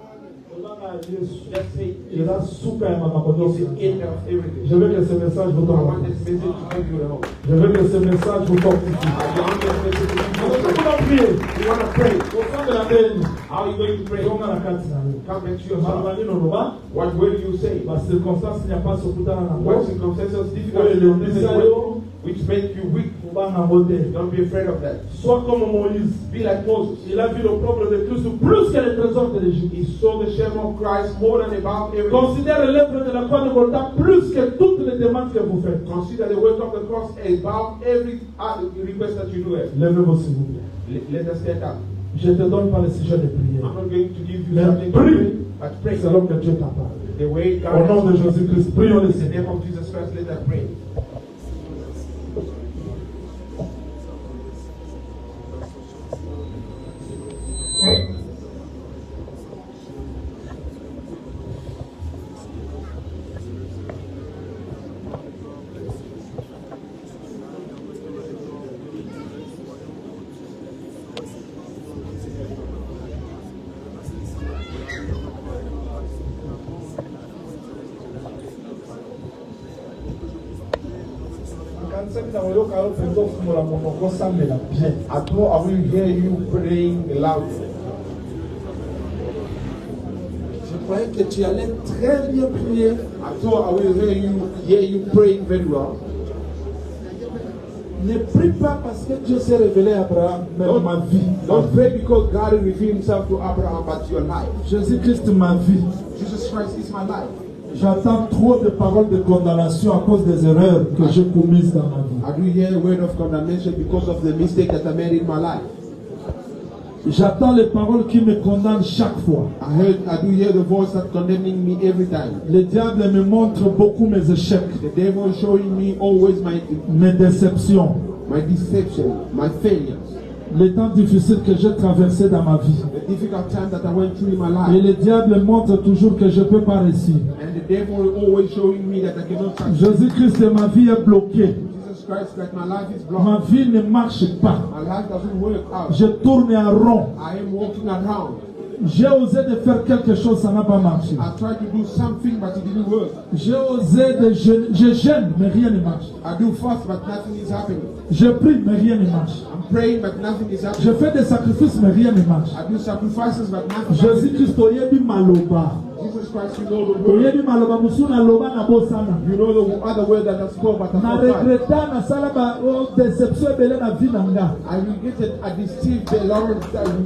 Just say Il a super ma it's the end of everything. Je veux que ce message vous I donne. want this message to give you the hope. Je veux que ce message vous fortifie. I want this message to give you the Nous hope. allons prier. You want to pray? Au fond de la peine, How are you going to pray? on a la carte dans le. Come back to your heart. Malgré nos lois, What will you say? ma circonstance il n'y a pas ce coup dans la What voix. circumstances Oui, difficult le desire, which make you weak? on va en voter. Don't be afraid of that. Sois comme Moïse. Be like Moses. Il a vu l'opprobre de Christ plus que les trésors de l'Égypte. He saw the shame of Christ more than above everything. Considère l'œuvre de la croix de Golgotha plus que toutes les demandes que vous faites. Consider the work of the cross above every other request that you do have. Levez-vous s'il vous plaît. Let us stand up. Je te donne pas le sujet de prière. I'm not going to give you Mais something to prie. pray, but pray. Selon que Dieu t'a parlé. The way Au God nom de has Jésus-Christ, prions le in the Seigneur. name of Jesus Christ, let us pray. At all, I will hear you praying loudly. Je croyais que tu allais très bien prier. At all, I will hear you praying very well. Ne prie pas parce que Dieu s'est révélé à Abraham, mais Don't- ma vie. Don't pray because God will reveal himself to Abraham, but your life. Jésus-Christ, ma vie. Jesus Christ is my life. J'entends trop de paroles de condamnation à cause des erreurs que j'ai commises dans ma vie. I do hear a word of condemnation because of the mistake that I made in my life. J'entends les paroles qui me condamnent chaque fois. I do hear the voice that condemning me every time. Le diable me montre beaucoup mes échecs, The devil is showing me always mes déceptions, my deception, my failures, les temps difficiles que j'ai traversés dans ma vie. the difficult time that I went through in my Et life. le diable montre toujours que je ne peux pas réussir. And the devil is always showing me that I cannot succeed. Jésus-Christ, ma vie est bloquée. Jesus Christ, that my life is Ma blocked. vie ne marche pas. My life doesn't work out. Je tourne en rond. I am walking around. J'ai osé de faire quelque chose, ça n'a pas marché. I tried to do something, but it didn't work. J'ai osé de jeûner, je jeûne, mais rien ne marche. I do fast, but nothing is happening. Je prie, mais rien ne marche. I'm praying, but nothing is Je happening. fais des sacrifices, mais rien ne marche. I do sacrifices, but nothing happens. Jésus-Christ, oyebi maloba. Jesus Christ, you know the word. Oyebi maloba, musu na loba na bosana. You know the other word that I spoke, but I Na forgot. regreta na sala ba déception ebele na vie na nga. I regretted a deceived the Lord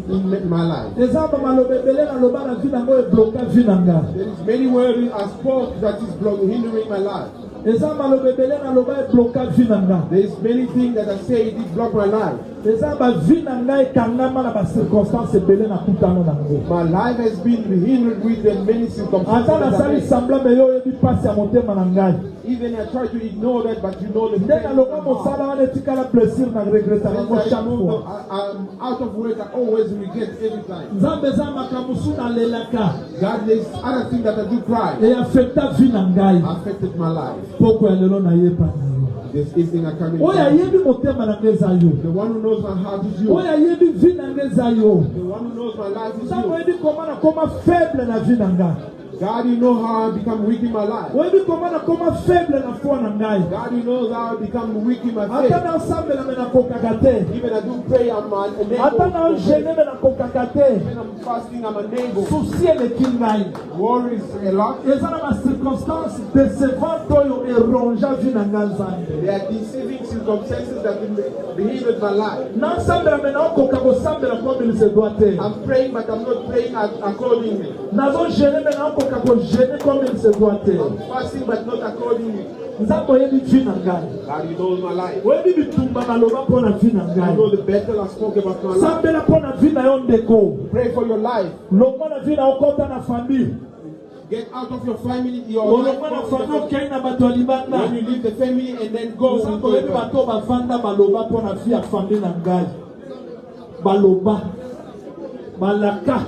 in my life. Eza ba maloba ebele na loba na vie na ngo ebloka vie na nga. There is many words I spoke that is hindering my life. Eza maloba ebele na loba ebloka vie na nga. There is many things that I say it did block my life. Eza ba vie na nga ekangama na ba circonstance ebele na kutano na ngo. My life has been hindered with the many circumstances. Ata na that I sali faced. sembla me yo oyebi pasi ya motema na ngai. Even I try to ignore that, but you know the Nde pain na of loka my heart. mosala wana etikala blessure na regreta nango Since I chaque know fois. I'm out of work, I always regret every time. Nzambe eza makambo su nalelaka God, there's other things that I do cry. eafekta vie na ngai. Affected my life. Poko ya lelo nayeba na yo. This evening I come in. Oyo ayebi motema na ngai eza yo. The one who knows my heart is you. Oyo ayebi vie na ngai eza yo. The one who knows my life is Nzambe you. oyebi koma na koma faible na vie na ngai. God, you know how I become weak in my life. Oyebi koma na koma faible na foi na ngai. God, you know how I become weak in my Ata faith. na nsambela me nakokaka te. Even I do pray, I'm Ata na ongene me nakokaka When I'm fasting, I'm unable. Souci le kingai. Worries a lot. Et ça dans ma circonstance décevante et rongeant vie na nganzande. There are deceiving circumstances that will behave in my life. N'ensemble maintenant qu'on kabosambela comme il se doit être. I'm praying, but I'm not praying accordingly. Nazo gêner maintenant qu'on kabogêner comme il se doit être. I'm fasting, but not accordingly. Nzambo yebi vie na ngai. God, you know my life. Webi bitumba maloba pona vie na You ngai. know the battle I spoke about my life. Sambela pona vie na yo ndeko. Pray for your life. Longwa na vie na okota na famille. Get out of your family, your Olongwa na life. famille okei na bato libanda. When you leave the family and then go. Nzambo yebi bato bafanda baloba pona vie ya famille na ngai. Baloba. Balaka.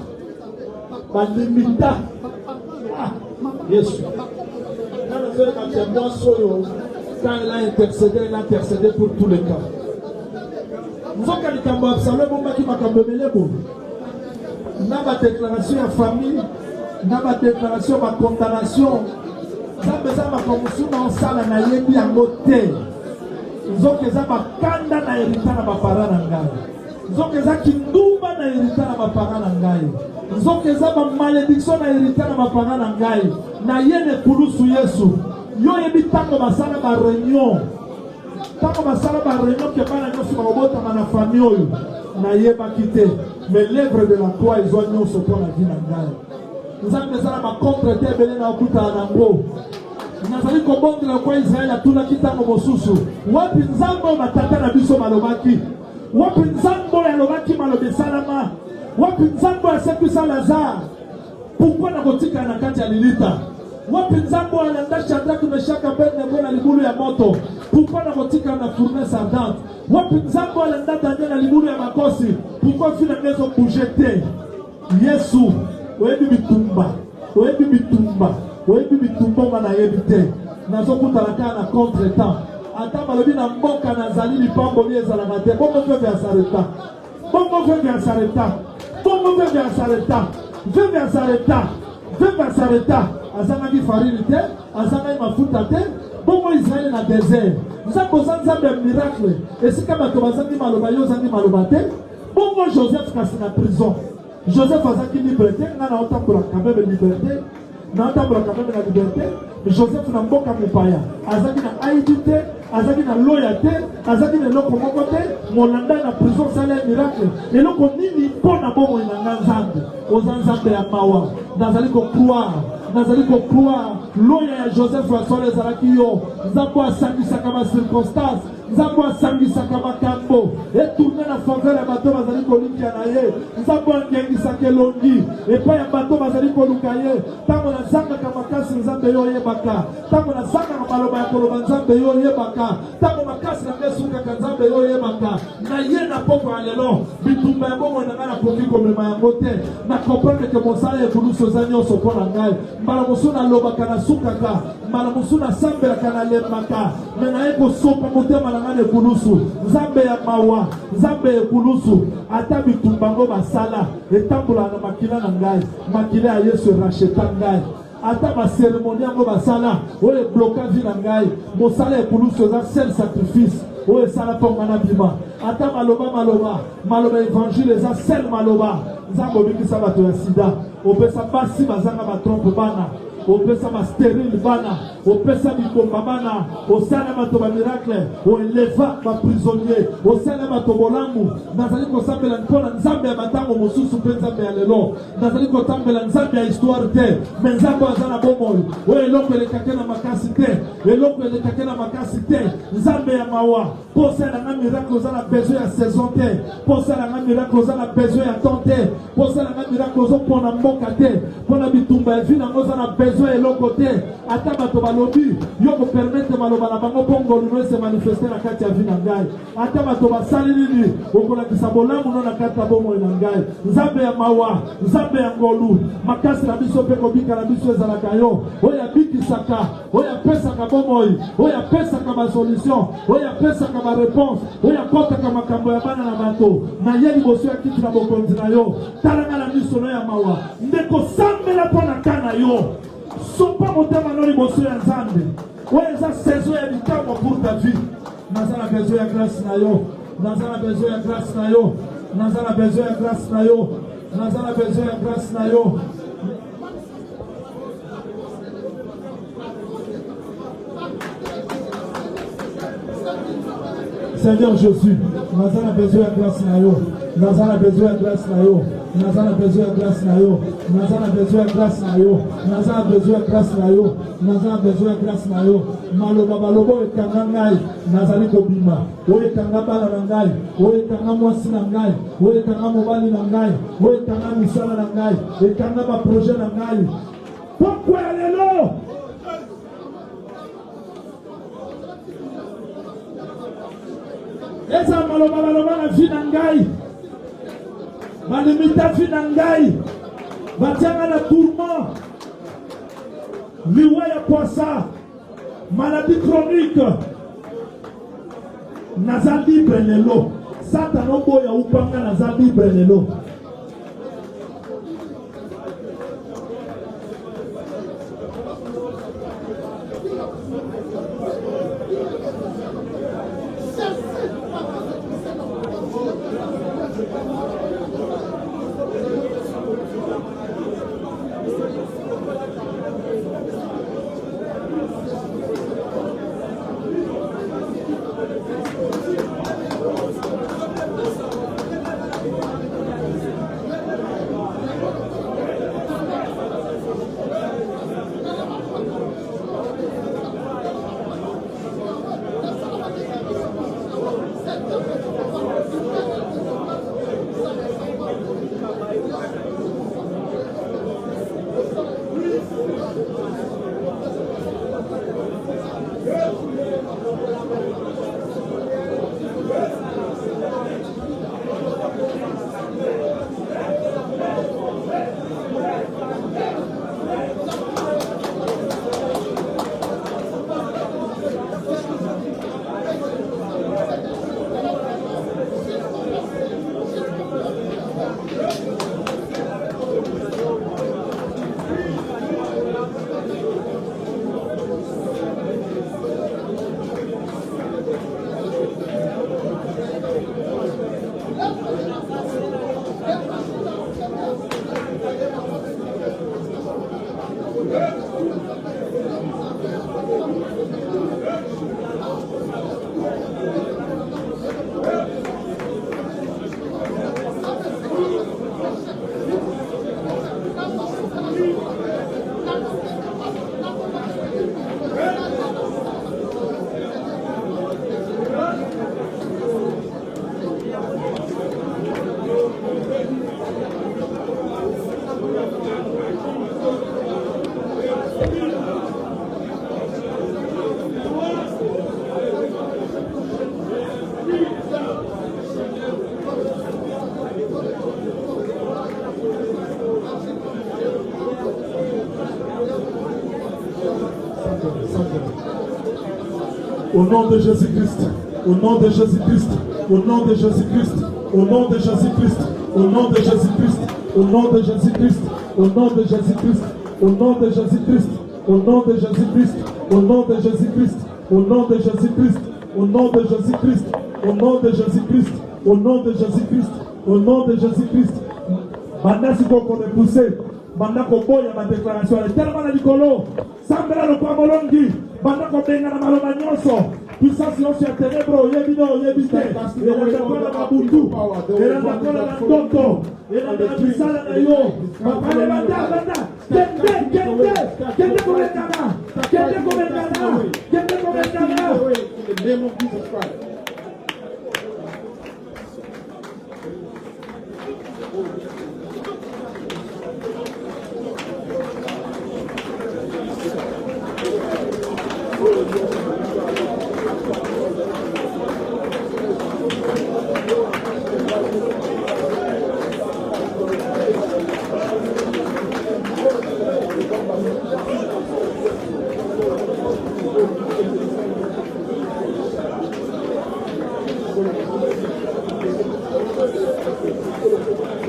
Balimita. Yesu. Quand il a intercédé pour tous les cas. Nous avons dit Absalom qui m'a déclaration à famille, n'a déclaration à condamnation. Ça me semble comme on salle na yebi en moté. Nous avons des kanda na hérita na bapara na ngai. Nous avons des kindumba na hérita na bapara na ngai. Nous avons des malédiction na hérita na bapara na ngai. Na yene kulusu Yesu. Yo yebi tango basala ba réunion. Tango basala ba réunion ke bana nyoso ba robota na famille oyo. Na yeba kité. Mais l'œuvre de la croix ils ont nyoso pour la vie na ngai. Nous avons des armes contre te belé na okuta na ngo. Nazali kobonde la kwa Israël atuna kitango mosusu. Wapi nzambo matata na biso malobaki. Wapi nzambo ya lobaki malobe salama. Wapi nzambo ya sekisa Lazare. Pourquoi na kotika na kati ya lilita? Wapi nzambo alanda Shadrach Meshach Abednego na libulu ya moto. Pourquoi na kotika na fournaise ardente? Wapi nzambo alanda Daniel na libulu ya makosi. Pourquoi fina ngezo bougeté? Yesu, oyebi bitumba. Oyebi bitumba. Oyebi bitumba na yebite. Nazo kutalaka na contre-temps. Ata balobi na mboka na zali lipambo li ezalaka te. Bongo fe vya sareta. Bongo fe vya sareta. Bongo fe vya sareta. Ve vya sareta. Ve vya sareta. Azanga ki farine te, azanga mafuta te. Bongo Israël na désert. Nzambo zanzambe miracle. Et si kama tobazangi maloba yo zangi maloba te. Bongo Joseph kasi na prison. Joseph azaki liberté, ngana otambola quand même liberté. Na otambola quand même la liberté. Joseph na mboka mupaya. Azaki na aidité, azaki na loyauté, azaki na loko moko te, molanda na prison sala miracle. Et loko nini pona bongo ina nzambe. Ozanzambe ya mawa. Nazali ko croire. Loya ya Joseph François ezalaki yo. Nzambo asangisaka ma circonstance. Nzambo asangisaka makambo. Etourne na faveur ya bato bazali kolingia na ye. Nzambo angengisaka elongi. Epai ya bato bazali koluka ye. Tango nazangaka makasi nzambe yo yebaka. Tango nazangaka maloba ya koloba nzambe yo yebaka. Tango makasi na ngesukaka nzambe yo yebaka. Na ye na poko ya lelo. Bitumba ya bongo na nga na koki komema yango te. Na comprendre que mosala ekulusu oza nyonso mpo na ngai. Mbala mosu nalobaka na sukaka. Mbala mosu nasambelaka na lemaka. Me na ye kosopa motema na ngai ekulusu. Nzambe ya mawa. Nzambe ekulusu. Ata bitumba ngo basala. Etambola na makila na ngai. Makila ya Yesu eracheta ngai. Ata ba cérémonie ngo basala. Oye bloka vi na ngai. Mosala ekulusu oza sel sacrifice. Oye sala ponga na bima. Ata maloba évangile eza sel maloba. Nzambo bikisa bato ya sida. Opesa basi bazanga ba trompe bana. Opesa ma stérile bana. Opesa bikomba bana. Osala bato ba miracle. Oeleva ba prisonnier. Osala bato bolamu. Nazali kosambela mpona nzambe ya batango mosusu pe nzambe ya lelo. Nazali kotambela nzambe ya histoire te. Mais nzambe azana bomoi. Oye eloko elekake na makasi te. Eloko elekake na makasi te. Nzambe ya mawa. Posala nga miracle ozana besoin ya saison te. Posala nga miracle ozana besoin ya temps te. Posala nga miracle ozo pona mboka te. Pona bitumba ya vina ozana besoin eloko te. Ata bato balobi yo ko permettre maloba na bango pongo luno se manifester na kati ya vina ngai. Ata bato basali nini okola kisabolamu no na kati ya bomo na ngai. Nzambe ya mawa, nzambe ya ngolu, makasi na biso pe kobika na biso ezalaka yo. Oya bikisaka, oya pesaka bomoi, oya pesaka ba solution, oya pesaka ba réponse, oya kotaka makambo ya bana na bato. Na ye liboso ya kiti na bokonzi na yo. Talanga na biso no ya mawa. Ndeko sambela pona kana yo. Sopa motema no liboso ya nzambe. Oya za saison ya bikambo pour ta vie. Nazana besoin ya grâce na yo. Nazana besoin ya grâce na yo. Nazana besoin ya grâce na yo. Nazana besoin de grâce na yo. Seigneur Jésus, Nazana besoin de grâce na yo. Nazana besoin de grâce na yo. Nazana besoin de grâce na yo. Nazana besoin de grâce na yo. Nazana besoin de grâce na yo. Nazana besoin de grâce na yo. Maloba balobo ekanga ngai. Nazali kobima. Oye kanga bala na ngai. Oye kanga mwasi na ngai. Oye kanga mobali na ngai. Oye kanga misala na ngai. Ekanga ba projet na ngai. Pourquoi lelo? Eza maloba na vie na ngai. Malimita vie na ngai. Batianga na tourment. Liwa ya poisa. Maladie chronique. Naza libre lelo. Satan oboya upanga naza libre lelo. Au nom de Jésus-Christ, au nom de Jésus-Christ, au nom de Jésus-Christ, au nom de Jésus-Christ, au nom de Jésus-Christ, au nom de Jésus-Christ, au nom de Jésus-Christ, au nom de Jésus-Christ, au nom de Jésus-Christ, au nom de Jésus-Christ, au nom de Jésus-Christ, au nom de Jésus-Christ, au nom de Jésus-Christ, au nom de Jésus-Christ, au nom de Jésus-Christ. Banda siko ko repoussé, banda ko boya ma déclaration tellement la likolo, sambela lo kwa molongi, banda ko benga na maloba nyonso. Puissance yonso ya ténèbres, yebino, yebite, elanda na bundu, elanda na ndoto, elanda na misala na yo, mapale banda, kende komekana, in the name of Jesus Christ.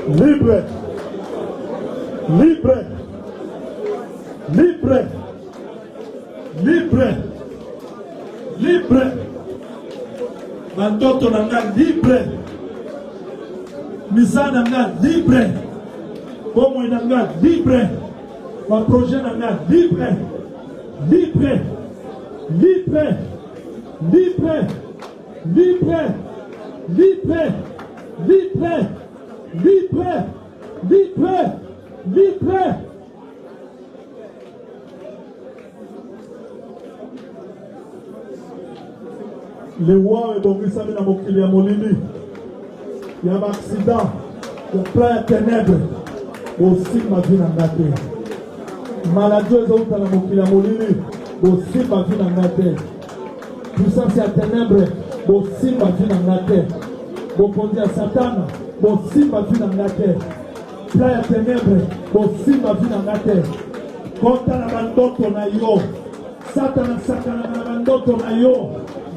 Libre, libre, libre, libre, libre. Mantoto nanga libre. Misa nanga libre. Comme on est libre. Mon projet est libre. Libre. Libre. Libre. Libre. Libre. Libre. Libre. Libre. Libre. Les rois et bon, ça vient à mon client Molini. Il y a un accident. Il y a plein de ténèbres. Aussi, ma vie n'a pas été. Maladie est autre à mon client Molini. Aussi, ma vie n'a pas été. Puissance et ténèbres. Aussi, ma vie n'a pas été. Bon, on dit à Satan. Aussi, ma vie n'a pas été. Plein de ténèbres. Aussi, ma vie n'a pas été. Quand on a abandonné ton aïe, Satan a abandonné ton aïe.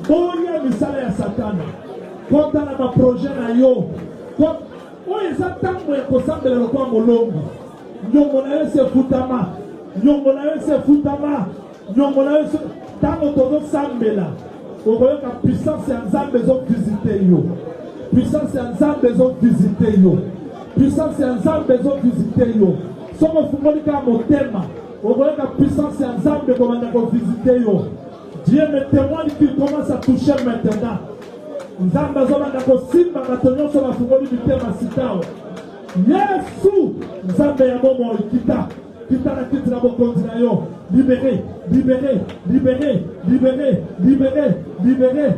Oya misala ya Satana. Kota na ma projet na yo. Oya zatango ya kosambela lokwa molongo. Nyongo na yo se futama. Nyongo na yo se futama. Nyongo na yo se tango tozo sambela. Okoyoka puissance ya Nzambe zo visiter yo. Puissance ya Nzambe zo visiter yo. Puissance ya Nzambe zo visiter yo. Soko fungolika motema. Okoyoka puissance ya Nzambe komanda ko visiter yo. Dieu me témoigne qu'il commence à toucher maintenant. Nzamba zobanda ko simba batonyo so bafungoli bitema sitao. Yesu Nzambe ya bomo kita. Kita na kiti na bokonzi na yo. Libéré, libéré, libéré, libéré, libéré, libéré.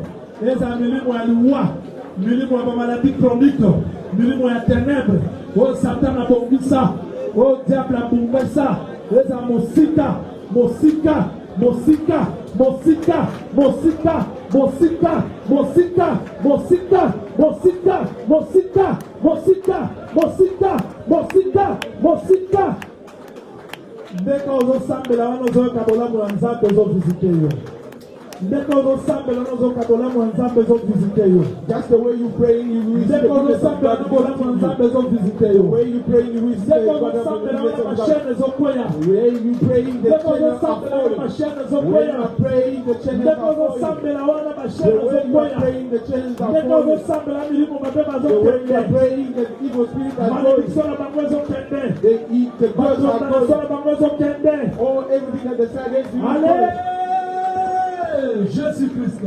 Eza milimo ya liwa, milimo ya maladie chronique, milimo ya ténèbres. Oh Satan a bongisa, oh diable a bongisa. Eza mosika, mosika. Mosika, Mosika, Mosika, Mosika, Mosika, Mosika, Mosika, Mosika, Mosika, Mosika, Mosika, Mosika. Dès qu'on nous semble là, nous avons kabola pour Nzambe nous visiter yo. Dès qu'on nous semble là, nous avons kabola pour Nzambe nous visiter yo. Just the way you pray, you will Dès qu'on nous semble là, nous avons Nzambe nous visiter yo. The way you pray, you will see Dès qu'on nous semble là, nous avons chaîne nous koya. The way you pray, the Dès qu'on nous chain semble là, nous avons chaîne nous When you koya. are praying, the chain Dès qu'on nous is semble là, nous avons The chaîne way nous you are koya. praying, the chains are Dès qu'on nous falling. semble là, nous avons The way you are praying, the evil spirits are going. malédiction na bango ezokende. They eat the birds are Bakondamnation going. na bango ezokende. All everything that they say against you is Allez, falling. Jésus-Christ.